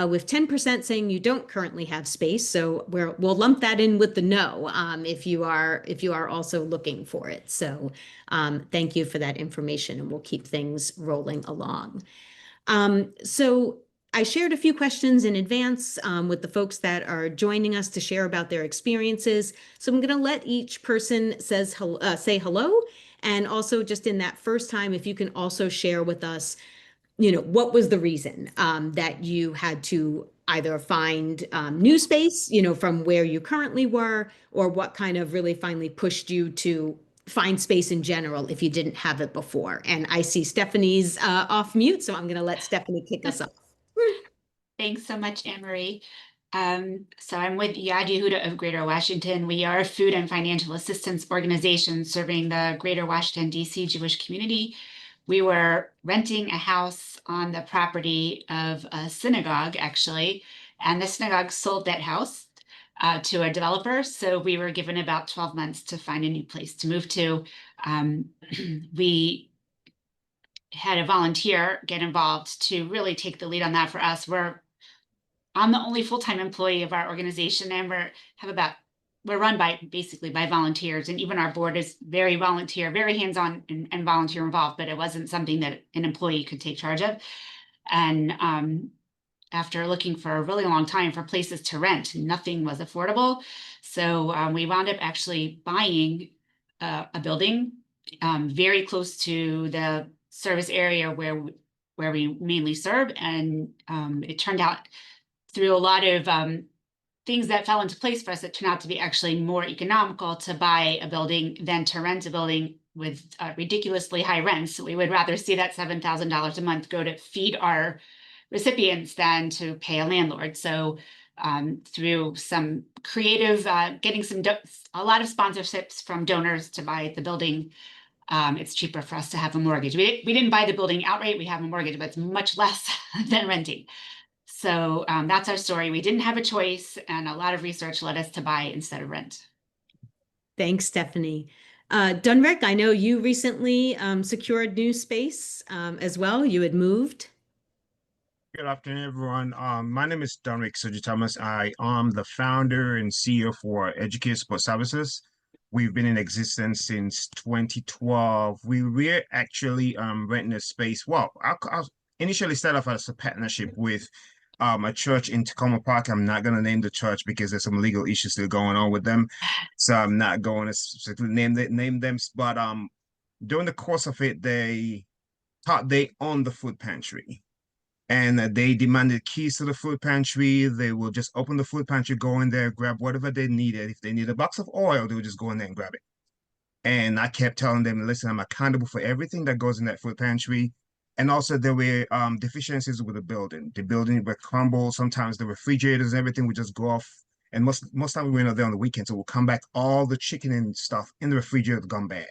with 10% saying you don't currently have space. So we'll lump that in with the no if you are also looking for it. So thank you for that information, and we'll keep things rolling along. So I shared a few questions in advance with the folks that are joining us to share about their experiences. So I'm going to let each person say hello. And also just in that first time, if you can also share with us, what was the reason that you had to either find new space, from where you currently were, or what kind of really finally pushed you to find space in general if you didn't have it before. And I see Stephanie's off mute, so I'm going to let Stephanie kick us off. Thanks so much, Anne Marie. So I'm with Yad Yehuda of Greater Washington. We are a food and financial assistance organization serving the Greater Washington, D.C. Jewish community. We were renting a house on the property of a synagogue, actually, and the synagogue sold that house to a developer. So we were given about 12 months to find a new place to move to. We had a volunteer get involved to really take the lead on that for us. I'm the only full-time employee of our organization, and we're run basically by volunteers, and even our board is very volunteer, very hands-on and volunteer involved, but it wasn't something that an employee could take charge of. And after looking for a really long time for places to rent, nothing was affordable. So we wound up actually buying a building very close to the service area where we mainly serve. And it turned out through a lot of things that fell into place for us, it turned out to be actually more economical to buy a building than to rent a building with ridiculously high rents. So we would rather see that $7,000 a month go to feed our recipients than to pay a landlord. So through some creative, getting a lot of sponsorships from donors to buy the building, it's cheaper for us to have a mortgage. We didn't buy the building outright. We have a mortgage, but it's much less than renting. So that's our story. We didn't have a choice, and a lot of research led us to buy instead of rent. Thanks, Stephanie. Dunrick, I know you recently secured new space as well. You had moved. Good afternoon, everyone. My name is Dunrick Sogie-Thomas. I am the founder and CEO for EduCare Support Services. We've been in existence since 2012. We were actually renting a space. Well, I'll initially start off as a partnership with a church in Tacoma Park. I'm not going to name the church because there's some legal issues still going on with them. So I'm not going to specifically name them. But during the course of it, they thought they owned the food pantry. And they demanded keys to the food pantry. They will just open the food pantry, go in there, grab whatever they needed. If they need a box of oil, they would just go in there and grab it. And I kept telling them, listen, I'm accountable for everything that goes in that food pantry. And also there were deficiencies with the building. The building would crumble. Sometimes the refrigerators and everything would just go off. And most time we were not there on the weekend. So we'll come back, all the chicken and stuff in the refrigerator had gone bad.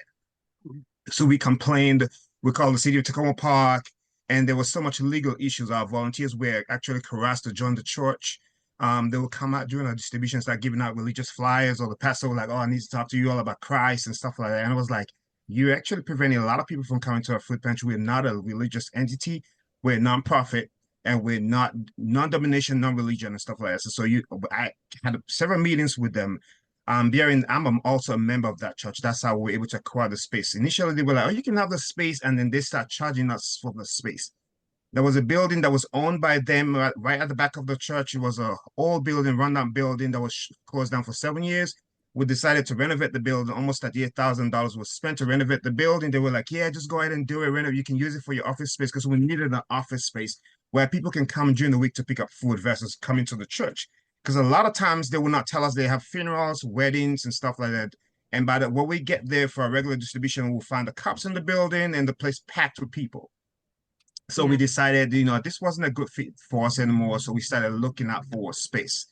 So we complained, we called the city of Tacoma Park, and there was so much legal issues. Our volunteers were actually harassed to join the church. They would come out during our distribution, start giving out religious flyers, or the pastor was like, oh, I need to talk to you all about Christ and stuff like that. And I was like, you're actually preventing a lot of people from coming to our food pantry. We're not a religious entity. We're a nonprofit, and we're not non-domination, non-religion and stuff like that. So I had several meetings with them. I'm also a member of that church. That's how we were able to acquire the space. Initially, they were like, oh, you can have the space, and then they start charging us for the space. There was a building that was owned by them right at the back of the church. It was an old building, rundown building that was closed down for 7 years. We decided to renovate the building. Almost $38,000 was spent to renovate the building. They were like, yeah, just go ahead and do it. Renovate. You can use it for your office space, because we needed an office space where people can come during the week to pick up food versus coming to the church. Because a lot of times they will not tell us they have funerals, weddings, and stuff like that. And by the when we get there for a regular distribution, we'll find the cops in the building and the place packed with people. So we decided, this wasn't a good fit for us anymore. So we started looking out for space.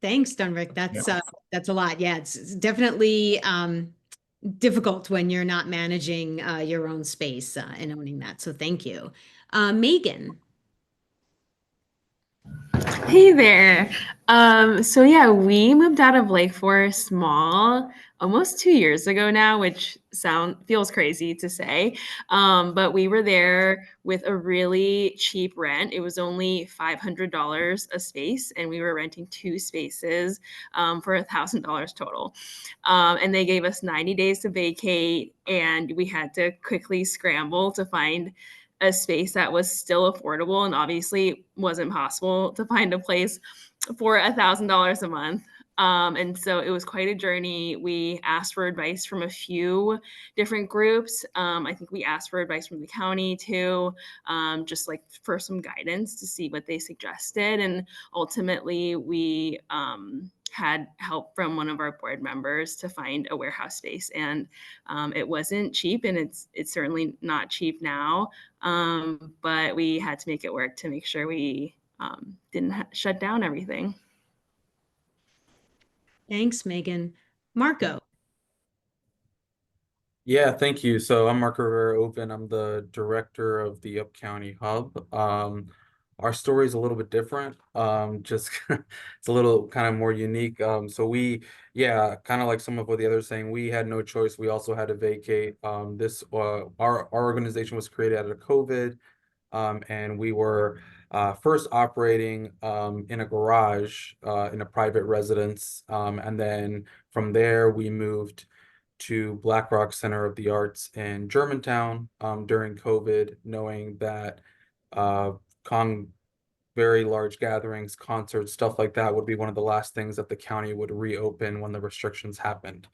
Thanks, Dunrick. That's a lot. Yeah, it's definitely difficult when you're not managing your own space and owning that. So thank you. Megan. Hey there. So yeah, we moved out of Lake Forest Mall almost 2 years ago now, which feels crazy to say. But we were there with a really cheap rent. It was only $500 a space, and we were renting 2 spaces for $1,000 total. And they gave us 90 days to vacate, and we had to quickly scramble to find a space that was still affordable, and obviously wasn't possible to find a place for $1,000 a month. And so it was quite a journey. We asked for advice from a few different groups. I think we asked for advice from the county too, just like for some guidance to see what they suggested. And ultimately we had help from one of our board members to find a warehouse space, and it wasn't cheap, and it's certainly not cheap now, but we had to make it work to make sure we didn't shut down everything. Thanks, Megan. Marko. Yeah, thank you. So I'm Marko Rivera-Oven. I'm the director of the UpCounty Hub. Our story is a little bit different. Just it's a little kind of more unique. So kind of like some of what the others saying, we had no choice. We also had to vacate. Our organization was created out of COVID, and we were first operating in a garage in a private residence, and then from there we moved to Black Rock Center of the Arts in Germantown during COVID, knowing that very large gatherings, concerts, stuff like that would be one of the last things that the county would reopen when the restrictions happened.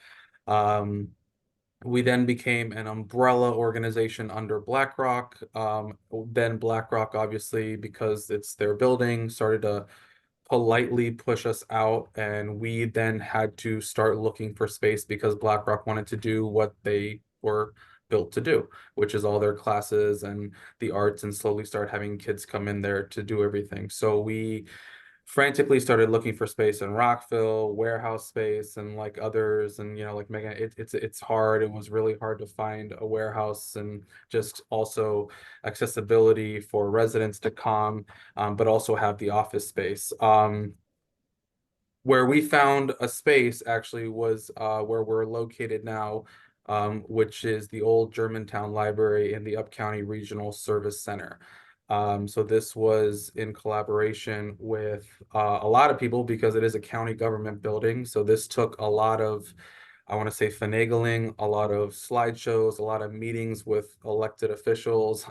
We then became an umbrella organization under BlackRock. Then BlackRock, obviously, because it's their building, started to politely push us out, and we then had to start looking for space because BlackRock wanted to do what they were built to do, which is all their classes and the arts, and slowly start having kids come in there to do everything. So we frantically started looking for space in Rockville, warehouse space, and like others. And like Megan, it's hard. It was really hard to find a warehouse, and just also accessibility for residents to come, but also have the office space. Where we found a space actually was where we're located now, which is the old Germantown Library in the UpCounty Regional Service Center. So this was in collaboration with a lot of people because it is a county government building. So this took a lot of I want to say, finagling, a lot of slideshows, a lot of meetings with elected officials,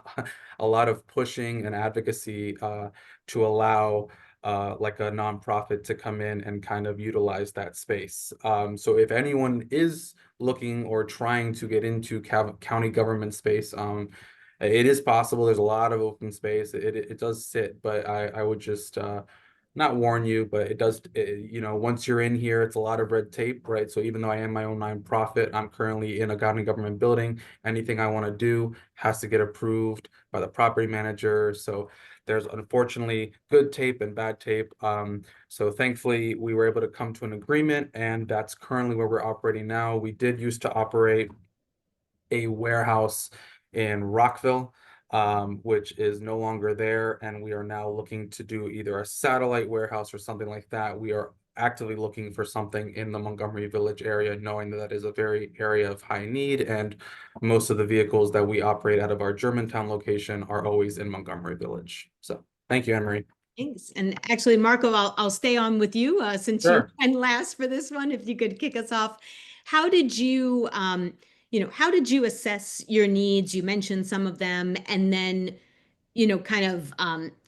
a lot of pushing and advocacy to allow like a nonprofit to come in and kind of utilize that space. So if anyone is looking or trying to get into county government space, it is possible. There's a lot of open space. It does sit, but I would just not warn you, but it does, you know, once you're in here, it's a lot of red tape, right? So even though I am my own nonprofit, I'm currently in a county government building. Anything I want to do has to get approved by the property manager. So there's unfortunately good tape and bad tape. So thankfully we were able to come to an agreement, and that's currently where we're operating now. We did used to operate a warehouse in Rockville, which is no longer there. And we are now looking to do either a satellite warehouse or something like that. We are actively looking for something in the Montgomery Village area, knowing that is a very area of high need. And most of the vehicles that we operate out of our Germantown location are always in Montgomery Village. So thank you, Anne-Marie. Thanks. And actually, Marko, I'll stay on with you since Sure. you went last for this one. If you could kick us off, how did you, how did you assess your needs? You mentioned some of them, and then, kind of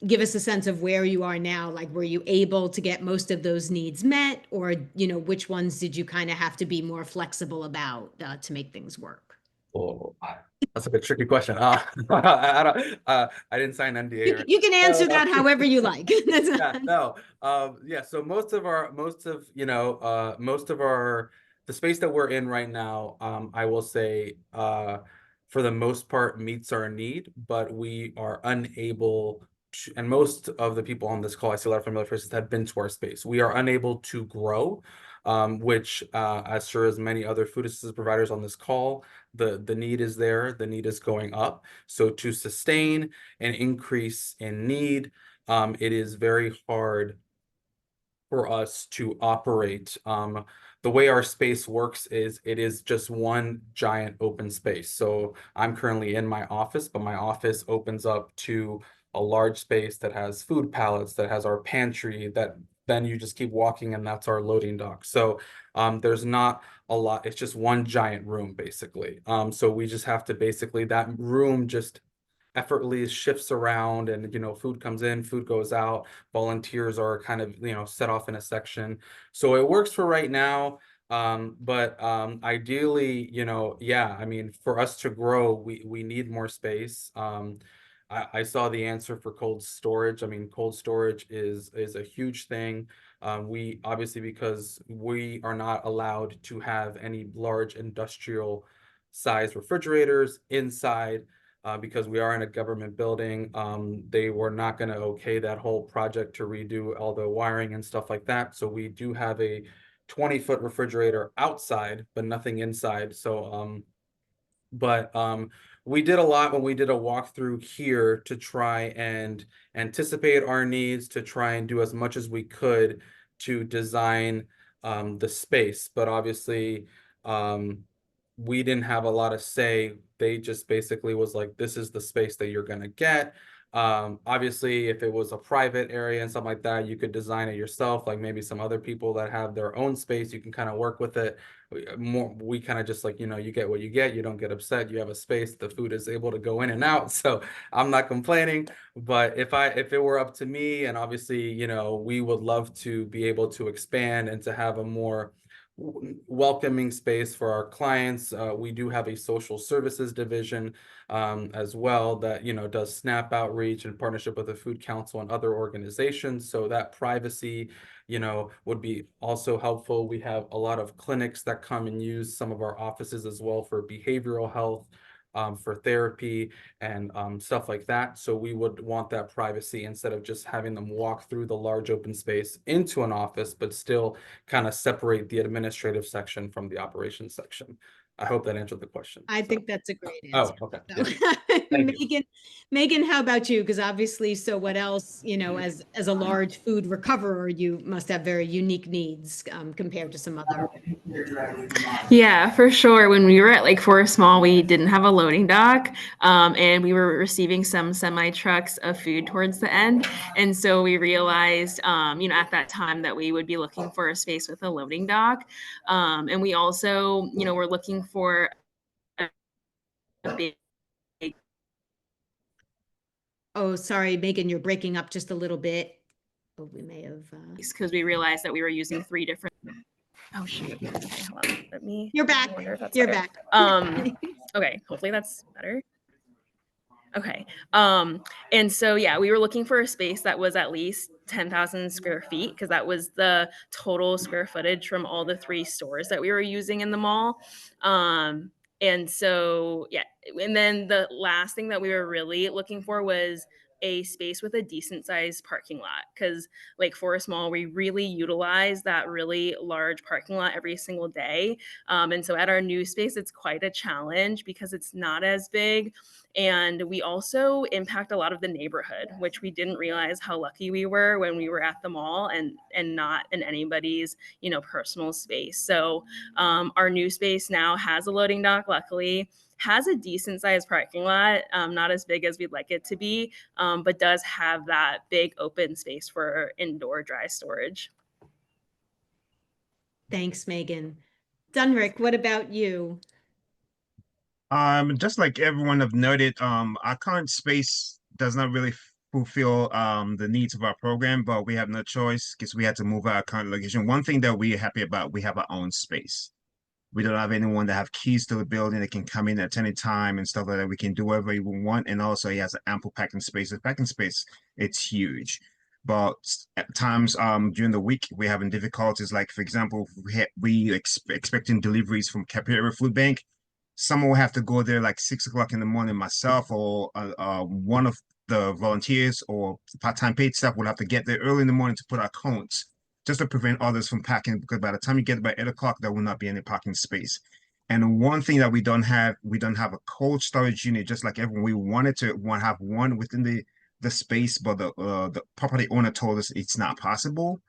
give us a sense of where you are now. Like, were you able to get most of those needs met, or which ones did you kind of have to be more flexible about to make things work? Oh, that's a tricky question. I didn't sign NDA. You can answer that however you like. Yeah, no. Yeah, so most of the space that we're in right now, I will say, for the most part meets our need, but we are unable to, and most of the people on this call, I see a lot of familiar faces, have been to our space. We are unable to grow, which, as sure as many other food assistance providers on this call, the need is there, the need is going up. So to sustain an increase in need, it is very hard for us to operate. The way our space works is it is just one giant open space. So I'm currently in my office, but my office opens up to a large space that has food pallets, that has our pantry, that then you just keep walking and that's our loading dock. So there's not a lot, it's just one giant room basically. So we just have to basically, that room just effortlessly shifts around, and food comes in, food goes out, volunteers are kind of set off in a section. So it works for right now, but ideally, yeah, I mean, for us to grow, we need more space. I saw the answer for cold storage. I mean, cold storage is a huge thing. We obviously, because we are not allowed to have any large industrial size refrigerators inside, because we are in a government building. They were not going to okay that whole project to redo all the wiring and stuff like that. So we do have a 20-foot refrigerator outside, but nothing inside. So, we did a lot when we did a walkthrough here to try and anticipate our needs, to try and do as much as we could to design the space. But obviously, we didn't have a lot of say. They just basically was like, this is the space that you're going to get. Obviously, if it was a private area and something like that, you could design it yourself. Like maybe some other people that have their own space, you can kind of work with it. We kind of just like, you get what you get. You don't get upset. You have a space. The food is able to go in and out. So I'm not complaining. But if it were up to me, and obviously, we would love to be able to expand and to have a more welcoming space for our clients. We do have a social services division as well that does SNAP outreach in partnership with the Food Council and other organizations. So that privacy would be also helpful. We have a lot of clinics that come and use some of our offices as well for behavioral health, for therapy and stuff like that. So we would want that privacy instead of just having them walk through the large open space into an office, but still kind of separate the administrative section from the operations section. I hope that answered the question. I So. think that's a great Oh, answer. okay. So, Yeah. Thank you. Megan, how about you? Because obviously, so what else, you know, as a large food recoverer, you must have very unique needs compared to some other. Yeah, for sure. When we were at Lake Forest Mall, we didn't have a loading dock, and we were receiving some semi trucks of food towards the end. And so we realized, you know, at that time that we would be looking for a space with a loading dock. And we also, you know, were looking for a big. Oh, sorry, Megan, you're breaking up just a little bit. Oh, we may have. Because we realized that we were using 3 different. Oh shoot. Okay, hold on. Let me. You're back. You're back. Okay, hopefully that's better. Okay. And so yeah, we were looking for a space that was at least 10,000 square feet because that was the total square footage from all the 3 stores that we were using in the mall. And so yeah, and then the last thing that we were really looking for was a space with a decent sized parking lot because Lake Forest Mall, we really utilize that really large parking lot every single day. And so at our new space, it's quite a challenge because it's not as big. And we also impact a lot of the neighborhood, which we didn't realize how lucky we were when we were at the mall and not in anybody's, you know, personal space. So our new space now has a loading dock, luckily, has a decent sized parking lot, not as big as we'd like it to be, but does have that big open space for indoor dry storage. Thanks, Megan. Dunrick, what about you? Just like everyone have noted, our current space does not really fulfill the needs of our program, but we have no choice because we had to move our current location. One thing that we're happy about, we have our own space. We don't have anyone that have keys to the building that can come in at any time and stuff like that. We can do whatever we want. And also he has an ample packing space. The packing space, it's huge. But at times during the week, we're having difficulties. Like, for example, we expecting deliveries from Capillary Food Bank. Someone will have to go there like 6 o'clock in the morning, myself or one of the volunteers or part-time paid staff will have to get there early in the morning to put our cones just to prevent others from packing, because by the time you get by 8 o'clock, there will not be any parking space. And one thing that we don't have a cold storage unit, just like everyone. We wanted to have one within the space, but the property owner told us it's not possible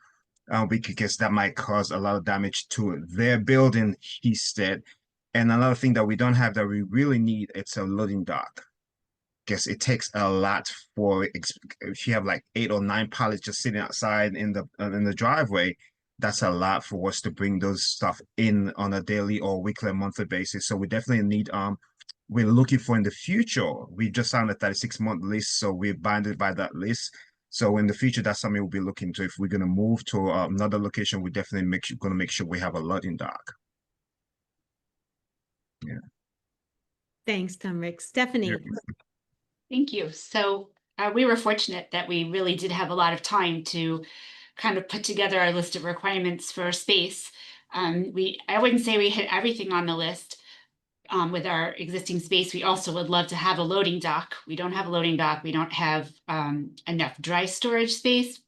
because that might cause a lot of damage to their building, he said. And another thing that we don't have that we really need, it's a loading dock. Guess it takes a lot for if you have like 8 or 9 pallets just sitting outside in the driveway. That's a lot for us to bring those stuff in on a daily or weekly or monthly basis. So we definitely need we're looking for in the future. We just signed a 36-month list, so we're binded by that list. So in the future, that's something we'll be looking to. If we're gonna move to another location, we definitely gonna make sure we have a loading dock. Yeah. Thanks, Dunrick. Stephanie. Yeah. Thank you. So we were fortunate that we really did have a lot of time to kind of put together our list of requirements for space. I wouldn't say we hit everything on the list with our existing space. We also would love to have a loading dock. We don't have a loading dock. We don't have enough dry storage space.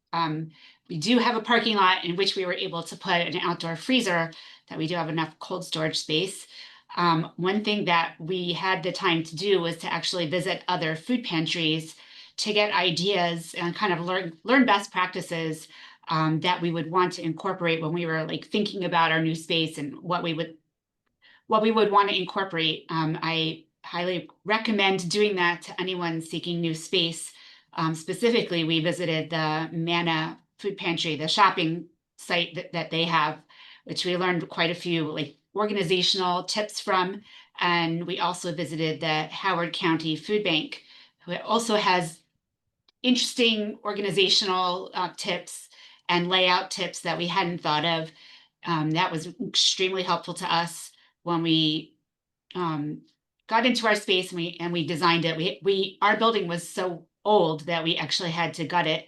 We do have a parking lot in which we were able to put an outdoor freezer that we do have enough cold storage space. One thing that we had the time to do was to actually visit other food pantries to get ideas and kind of learn best practices that we would want to incorporate when we were like thinking about our new space and what we would want to incorporate. I highly recommend doing that to anyone seeking new space. Specifically, we visited the Manna Food Pantry, the shopping site that they have, which we learned quite a few like organizational tips from. And we also visited the Howard County Food Bank, who also has interesting organizational tips and layout tips that we hadn't thought of. That was extremely helpful to us when we got into our space and we designed it. Our building was so old that we actually had to gut it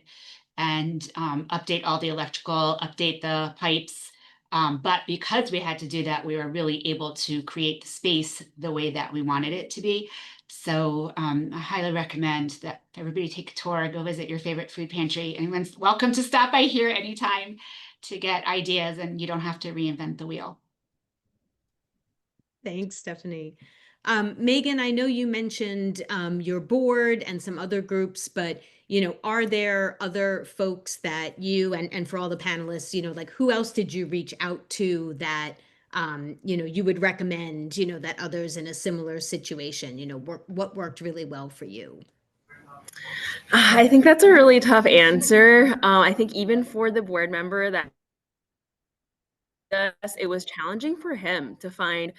and update all the electrical, update the pipes. But because we had to do that, we were really able to create the space the way that we wanted it to be. So I highly recommend that everybody take a tour, go visit your favorite food pantry. Anyone's welcome to stop by here anytime to get ideas, and you don't have to reinvent the wheel. Thanks, Stephanie. Megan, I know you mentioned your board and some other groups, but are there other folks that you and for all the panelists, like who else did you reach out to that you would recommend, that others in a similar situation, what worked really well for you? I think that's a really tough answer. I think even for the board member that it was challenging for him to find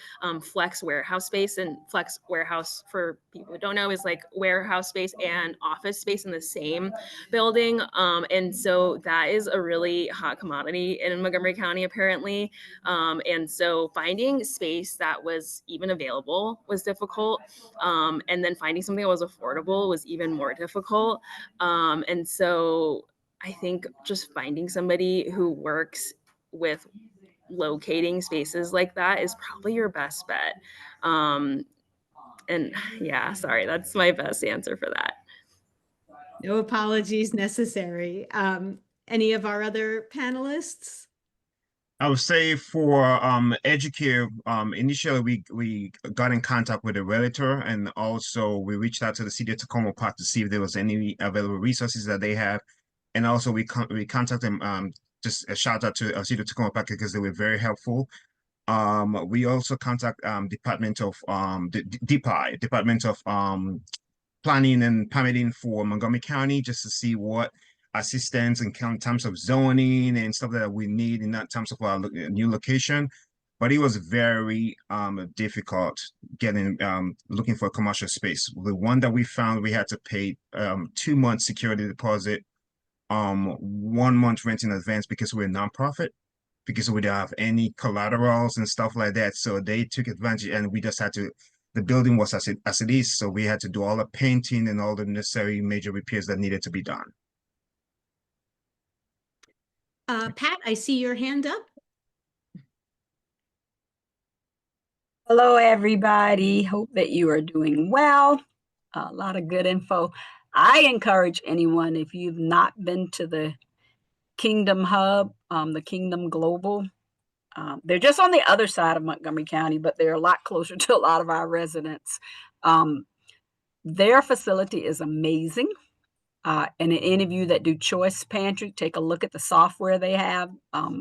flex warehouse space, and flex warehouse, for people who don't know, is like warehouse space and office space in the same building. And so that is a really hot commodity in Montgomery County, apparently. And so finding space that was even available was difficult. And then finding something that was affordable was even more difficult. And so I think just finding somebody who works with locating spaces like that is probably your best bet. And yeah, sorry, that's my best answer for that. No apologies necessary. Any of our other panelists? I would say for EduCare, initially we got in contact with a realtor, and also we reached out to the city of Tacoma Park to see if there was any available resources that they have. And also we contacted them, just a shout out to city of Tacoma Park because they were very helpful. We also contact Department of DPI, Department of Planning and Permitting for Montgomery County, just to see what assistance in terms of zoning and stuff that we need in that terms of our new location. But it was very difficult getting looking for a commercial space. The one that we found, we had to pay 2 months security deposit, 1 month rent in advance because we're a nonprofit, because we don't have any collaterals and stuff like that. So they took advantage, and we just had to, the building was as it is, so we had to do all the painting and all the necessary major repairs that needed to be done. Pat, I see your hand up. Hello, everybody. Hope that you are doing well. A lot of good info. I encourage anyone, if you've not been to the Kingdom Hub, the Kingdom Global, they're just on the other side of Montgomery County, but they're a lot closer to a lot of our residents. Their facility is amazing. And any of you that do Choice Pantry, take a look at the software they have.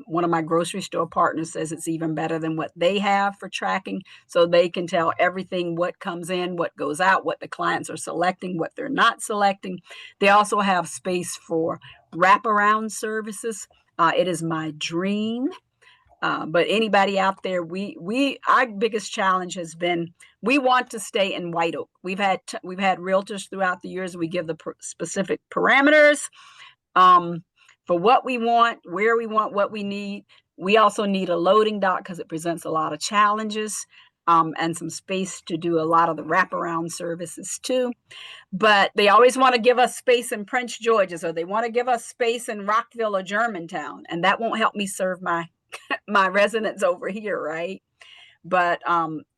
One of my grocery store partners says it's even better than what they have for tracking, so they can tell everything, what comes in, what goes out, what the clients are selecting, what they're not selecting. They also have space for wraparound services. It is my dream. But anybody out there, our biggest challenge has been, we want to stay in White Oak. We've had realtors throughout the years. We give the specific parameters for what we want, where we want, what we need. We also need a loading dock because it presents a lot of challenges, and some space to do a lot of the wraparound services too. But they always want to give us space in Prince George's, or they want to give us space in Rockville or Germantown, and that won't help me serve my residents over here, right? But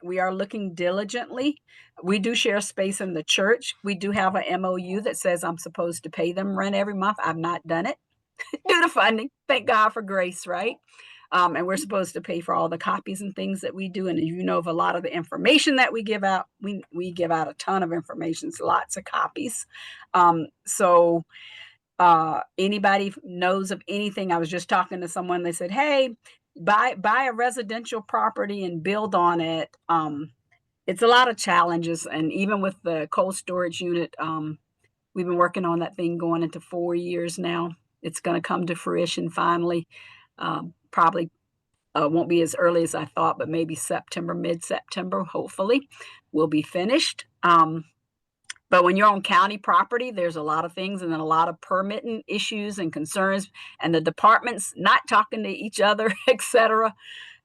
we are looking diligently. We do share space in the church. We do have a MOU that says I'm supposed to pay them rent every month. I've not done it due to funding. Thank God for grace, right? And we're supposed to pay for all the copies and things that we do. And you know, of a lot of the information that we give out, we give out a ton of information, so lots of copies. So anybody knows of anything, I was just talking to someone, they said, hey, buy a residential property and build on it. It's a lot of challenges. And even with the cold storage unit, we've been working on that thing going into 4 years now. It's going to come to fruition finally. Probably won't be as early as I thought, but maybe September, mid-September, hopefully we'll be finished. But when you're on county property, there's a lot of things, and then a lot of permitting issues and concerns, and the departments not talking to each other, et cetera,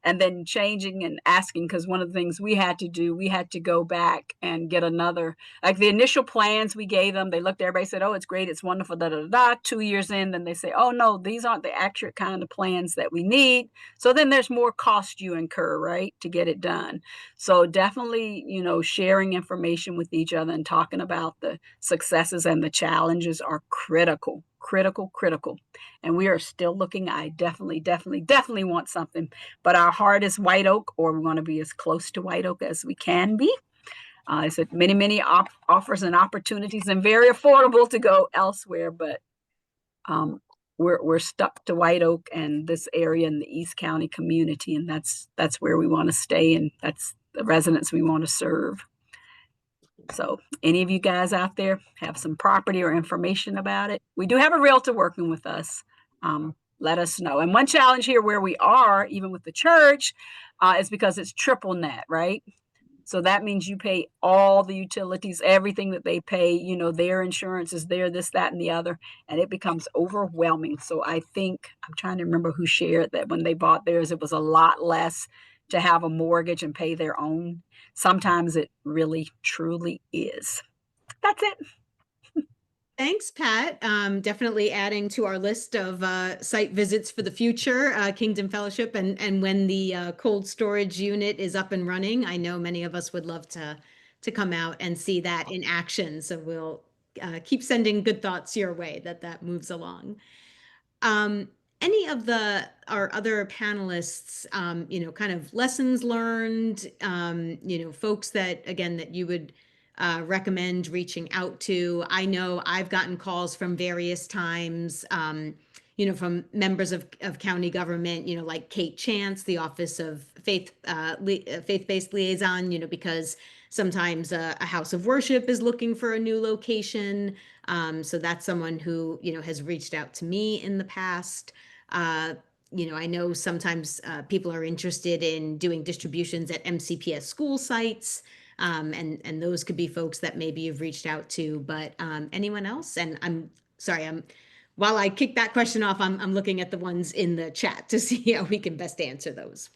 and then changing and asking, because one of the things we had to do, we had to go back and get another, like the initial plans we gave them, they looked, everybody said, oh, it's great, it's wonderful, da, da, da, da. 2 years in, then they say, oh, no, these aren't the accurate kind of plans that we need. So then there's more cost you incur, right, to get it done. So definitely, you know, sharing information with each other and talking about the successes and the challenges are critical. critical, critical. And we are still looking. I definitely want something, but our heart is White Oak, or we want to be as close to White Oak as we can be. I said many offers and opportunities, and very affordable to go elsewhere, but we're stuck to White Oak and this area in the East County community, and that's where we want to stay, and that's the residents we want to serve. So any of you guys out there have some property or information about it, we do have a realtor working with us. Let us know. And one challenge here where we are, even with the church, is because it's triple net, right? So that means you pay all the utilities, everything that they pay, you know, their insurance is there, this, that, and the other, and it becomes overwhelming. So I think, I'm trying to remember who shared that when they bought theirs, it was a lot less to have a mortgage and pay their own. Sometimes it really, truly is. That's it. Thanks, Pat. Definitely adding to our list of site visits for the future, Kingdom Fellowship, and when the cold storage unit is up and running, I know many of us would love to come out and see that in action. So we'll keep sending good thoughts your way that moves along. Any of our other panelists, you know, kind of lessons learned, you know, folks that, again, that you would recommend reaching out to? I know I've gotten calls from various times, you know, from members of county government, you know, like Kate Chance, the Office of Faith-Based Liaison, you know, because sometimes a house of worship is looking for a new location. So that's someone who, you know, has reached out to me in the past. You know, I know sometimes people are interested in doing distributions at MCPS school sites. And those could be folks that maybe you've reached out to, but anyone else? And I'm sorry, while I kick that question off, I'm looking at the ones in the chat to see how we can best answer those.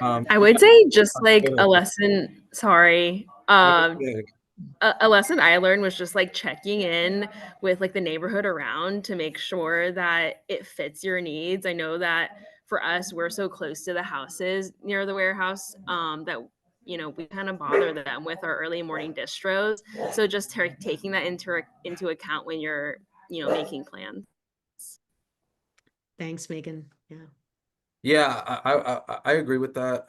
I would say just like a lesson, sorry. A lesson I learned was just like checking in with like the neighborhood around to make sure that it fits your needs. I know that for us, we're so close to the houses near the warehouse that, you know, we kind of bother them with our early morning distros. So just taking that into account when you're, you know, making plans. Thanks, Megan. Yeah. Yeah, I agree with that.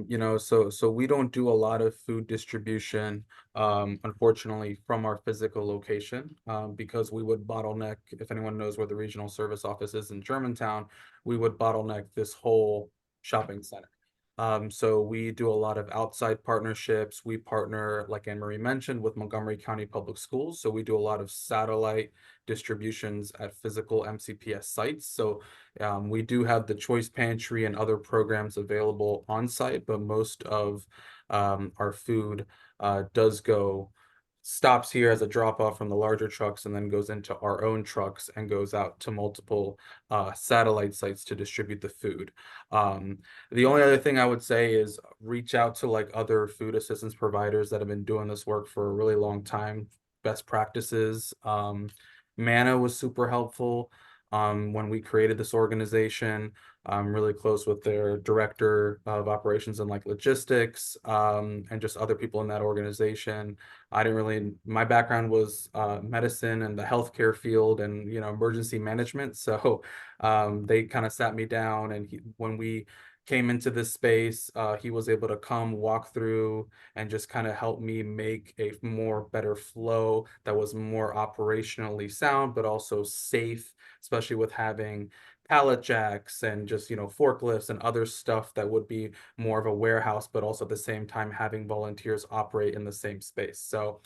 You know, so we don't do a lot of food distribution, unfortunately, from our physical location, because we would bottleneck, if anyone knows where the regional service office is in Germantown, we would bottleneck this whole shopping center. So we do a lot of outside partnerships. We partner, like Anne Marie mentioned, with Montgomery County Public Schools. So we do a lot of satellite distributions at physical MCPS sites. So we do have the Choice Pantry and other programs available on site, but most of our food stops here as a drop off from the larger trucks and then goes into our own trucks and goes out to multiple satellite sites to distribute the food. The only other thing I would say is reach out to like other food assistance providers that have been doing this work for a really long time, best practices. Manna was super helpful when we created this organization. I'm really close with their director of operations and like logistics, and just other people in that organization. My background was medicine and the healthcare field and, you know, emergency management. So they kind of sat me down, and when we came into this space, he was able to come walk through and just kind of help me make a better flow that was more operationally sound, but also safe, especially with having pallet jacks and just, you know, forklifts and other stuff that would be more of a warehouse, but also at the same time having volunteers operate in the same space. So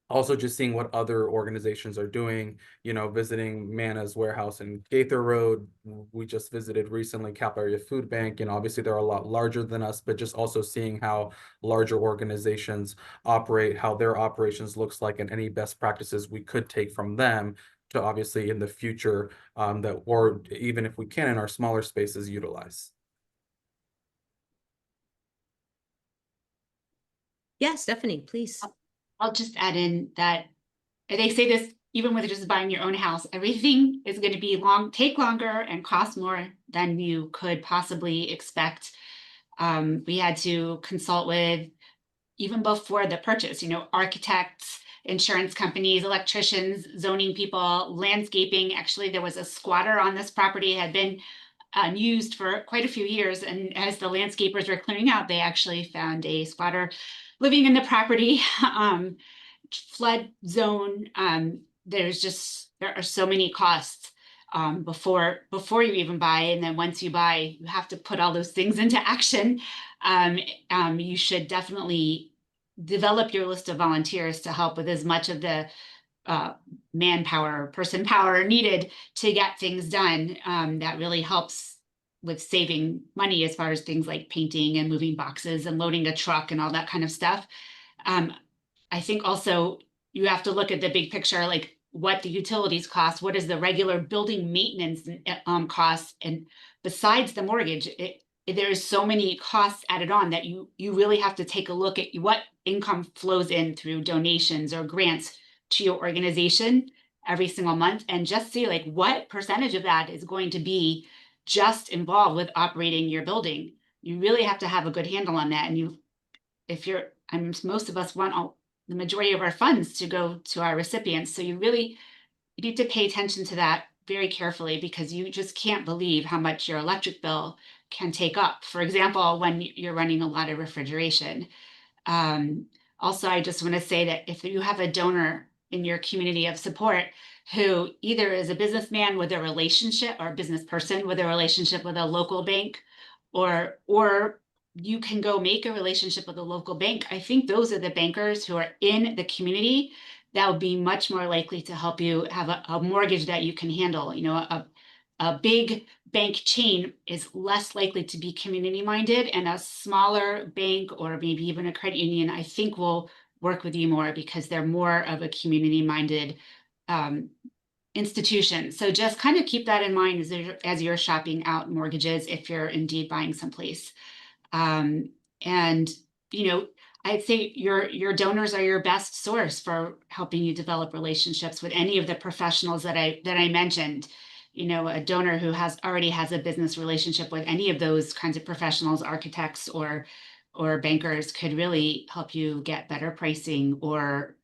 also just seeing what other organizations are doing, you know, visiting Manna's warehouse in Gaither Road. We just visited recently Cap Area Food Bank, and obviously they're a lot larger than us, but just also seeing how larger organizations operate, how their operations looks like, and any best practices we could take from them to obviously in the future or even if we can in our smaller spaces utilize. Yes, Stephanie, please. I'll just add in that they say this even with just buying your own house, everything is going to take longer and cost more than you could possibly expect. We had to consult with even before the purchase, architects, insurance companies, electricians, zoning people, landscaping. Actually, there was a squatter on this property, had been unused for quite a few years. And as the landscapers were clearing out, they actually found a squatter living in the property. Flood zone. There are so many costs before you even buy. And then once you buy, you have to put all those things into action. You should definitely develop your list of volunteers to help with as much of the manpower, person power needed to get things done. That really helps with saving money as far as things like painting and moving boxes and loading a truck and all that kind of stuff. I think also you have to look at the big picture, like what the utilities cost, what is the regular building maintenance costs, and besides the mortgage, there's so many costs added on that you really have to take a look at what income flows in through donations or grants to your organization every single month, and just see like what percentage of that is going to be just involved with operating your building. You really have to have a good handle on that. And most of us want the majority of our funds to go to our recipients. So you need to pay attention to that very carefully, because you just can't believe how much your electric bill can take up. For example, when you're running a lot of refrigeration. Also, I just want to say that if you have a donor in your community of support who either is a businessman with a relationship, or a business person with a relationship with a local bank, or you can go make a relationship with a local bank. I think those are the bankers who are in the community that will be much more likely to help you have a mortgage that you can handle. A big bank chain is less likely to be community minded, and a smaller bank or maybe even a credit union, I think, will work with you more because they're more of a community minded institution. So just kind of keep that in mind as you're shopping out mortgages, if you're indeed buying someplace. And I'd say your donors are your best source for helping you develop relationships with any of the professionals that I mentioned. A donor who already has a business relationship with any of those kinds of professionals, architects or bankers, could really help you get better pricing, or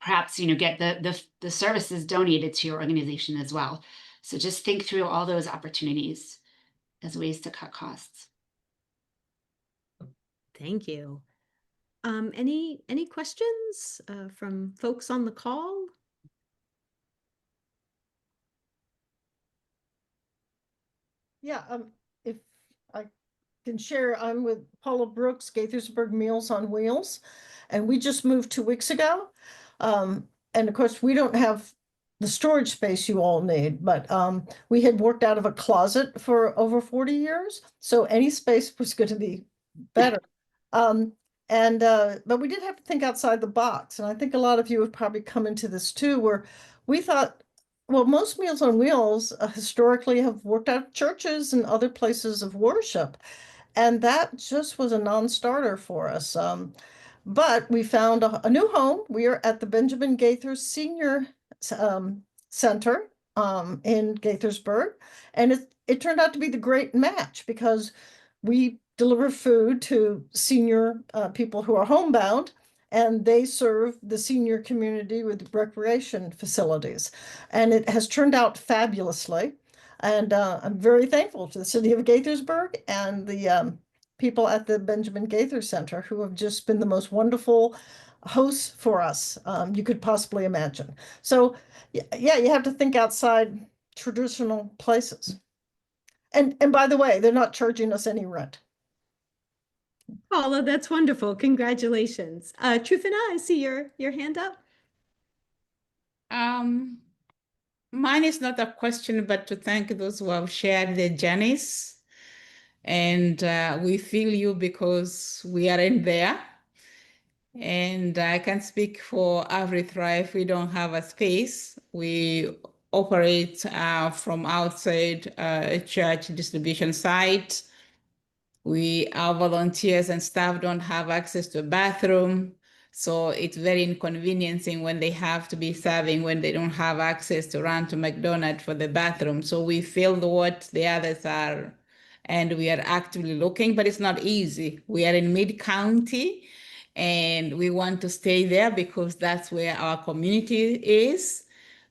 perhaps get the services donated to your organization as well. So just think through all those opportunities as ways to cut costs. Thank you. Any questions from folks on the call? Yeah, if I can share, I'm with Paula Brooks, Gaithersburg Meals on Wheels, and we just moved 2 weeks ago. And of course, we don't have the storage space you all need, but we had worked out of a closet for over 40 years, so any space was going to be better. But we did have to think outside the box, and I think a lot of you have probably come into this too, where we thought, well, most Meals on Wheels historically have worked out of churches and other places of worship, and that just was a non-starter for us. But we found a new home. We are at the Benjamin Gaither Senior Center in Gaithersburg, and it turned out to be the great match, because we deliver food to senior people who are homebound, and they serve the senior community with recreation facilities. And it has turned out fabulously. And I'm very thankful to the city of Gaithersburg and the people at the Benjamin Gaither Center, who have just been the most wonderful hosts for us you could possibly imagine. So yeah, you have to think outside traditional places. And by the way, they're not charging us any rent. Paula, that's wonderful. Congratulations. Trufina, I see your hand up. Mine is not a question, but to thank those who have shared their journeys. And we feel you because we are in there. And I can speak for Every Thrive. We don't have a space. We operate from outside a church distribution site. Our volunteers and staff don't have access to a bathroom. So it's very inconveniencing when they have to be serving, when they don't have access to run to McDonald's for the bathroom. So we feel what the others are and we are actively looking, but it's not easy. We are in mid-county, and we want to stay there because that's where our community is,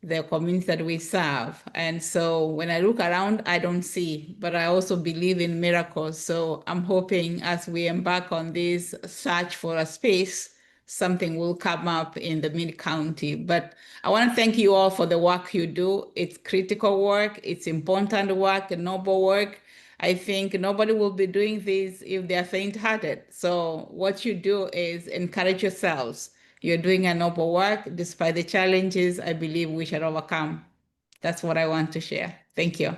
the community that we serve. And so when I look around, I don't see, but I also believe in miracles. So I'm hoping as we embark on this search for a space, something will come up in the mid-county. But I want to thank you all for the work you do. It's critical work, it's important work, noble work. I think nobody will be doing this if they're faint-hearted. So what you do is encourage yourselves. You're doing a noble work. Despite the challenges, I believe we shall overcome. That's what I want to share. Thank you.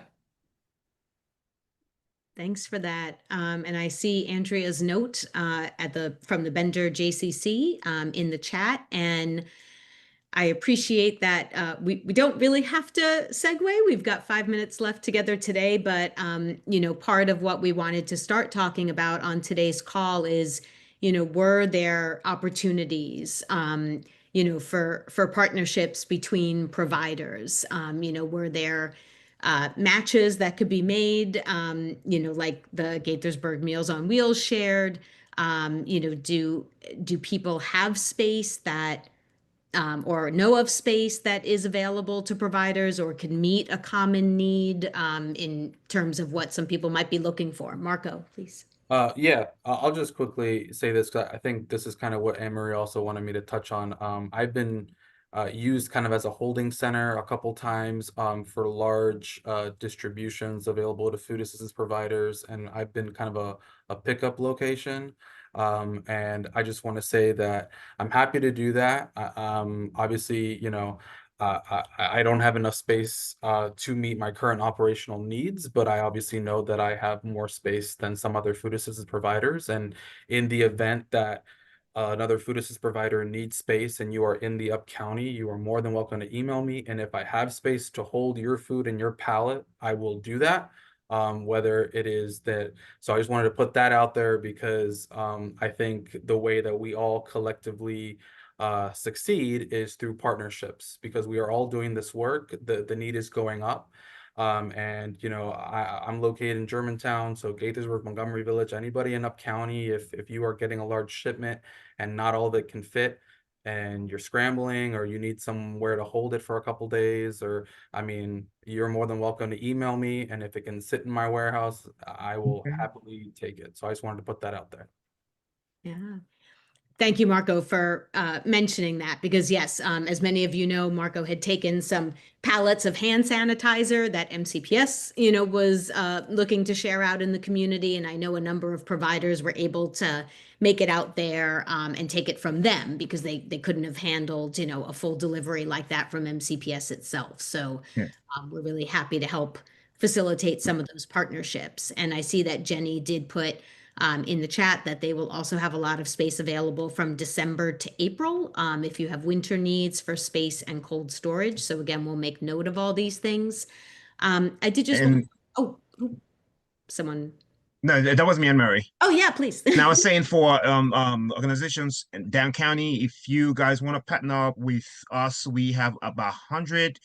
Thanks for that. And I see Andrea's note from the Bender JCC in the chat, and I appreciate that we don't really have to segue. We've got 5 minutes left together today, but part of what we wanted to start talking about on today's call is, were there opportunities, for partnerships between providers? Were there matches that could be made, like the Gaithersburg Meals on Wheels shared? Do people have space that or know of space that is available to providers or can meet a common need in terms of what some people might be looking for? Marko, please. Yeah, I'll just quickly say this, 'cause I think this is kind of what Anne-Marie also wanted me to touch on. I've been used kind of as a holding center a couple times for large distributions available to food assistance providers, and I've been kind of a pickup location. And I just want to say that I'm happy to do that. Obviously, I don't have enough space to meet my current operational needs, but I obviously know that I have more space than some other food assistance providers. And in the event that another food assistance provider needs space and you are in the UpCounty, you are more than welcome to email me. And if I have space to hold your food in your pallet, I will do that. Whether it is that, so I just wanted to put that out there because I think the way that we all collectively succeed is through partnerships, because we are all doing this work. The need is going up. And I'm located in Germantown, so Gaithersburg, Montgomery Village, anybody in UpCounty, if you are getting a large shipment and not all of it can fit, and you're scrambling or you need somewhere to hold it for a couple days, or you're more than welcome to email me, and if it can sit in my warehouse, I will happily take it. So I just wanted to put that out there. Yeah. Thank you, Marko, for mentioning that, because yes, as many of you know, Marko had taken some pallets of hand sanitizer that MCPS, was looking to share out in the community. And I know a number of providers were able to make it out there and take it from them because they couldn't have handled, a full delivery like that from MCPS itself. So we're really happy to help facilitate some of those partnerships. And I see that Jenny did put in the chat that they will also have a lot of space available from December to April if you have winter needs for space and cold storage. So again, we'll make note of all these things. I did just someone. No, that was me and Mary. Oh yeah, please. Now I was saying for organizations in down county, if you guys want to partner up with us, we have about 100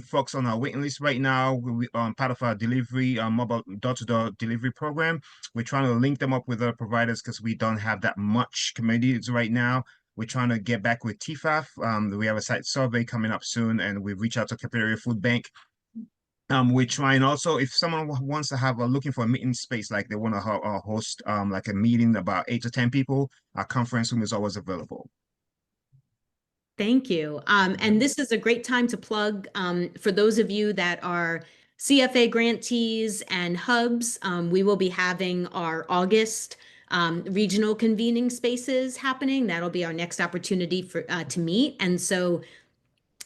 folks on our waiting list right now. We part of our delivery mobile door-to-door delivery program. We're trying to link them up with other providers because we don't have that much communities right now. We're trying to get back with TFAF. We have a site survey coming up soon, and we've reached out to Capillary Food Bank. We're trying also, if someone wants to have looking for a meeting space, like they want to host like a meeting about 8 to 10 people, our conference room is always available. Thank you. And this is a great time to plug for those of you that are CFA grantees and hubs. We will be having our August regional convening spaces happening. That'll be our next opportunity for to meet. And so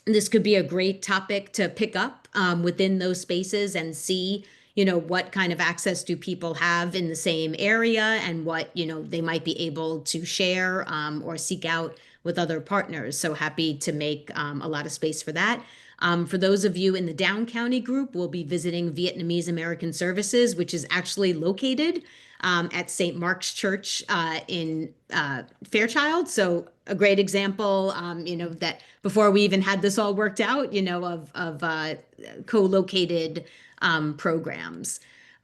this could be a great topic to pick up within those spaces and see, what kind of access do people have in the same area and what, they might be able to share or seek out with other partners. So happy to make a lot of space for that. For those of you in the Down County group, we'll be visiting Vietnamese American Services, which is actually located at St. Mark's Church in Fairchild. So a great example, that before we even had this all worked out, of co-located programs.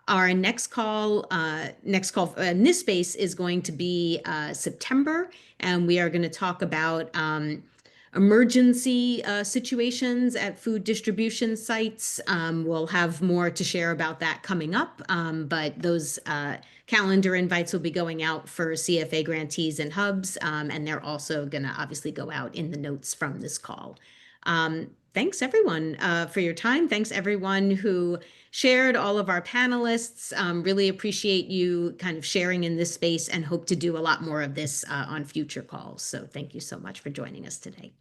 Our next call in this space is going to be September, and we are going to talk about emergency situations at food distribution sites. We'll have more to share about that coming up, but those calendar invites will be going out for CFA grantees and hubs, and they're also going to obviously go out in the notes from this call. Thanks everyone for your time. Thanks everyone who shared, all of our panelists. Really appreciate you kind of sharing in this space and hope to do a lot more of this on future calls. So thank you so much for joining us today.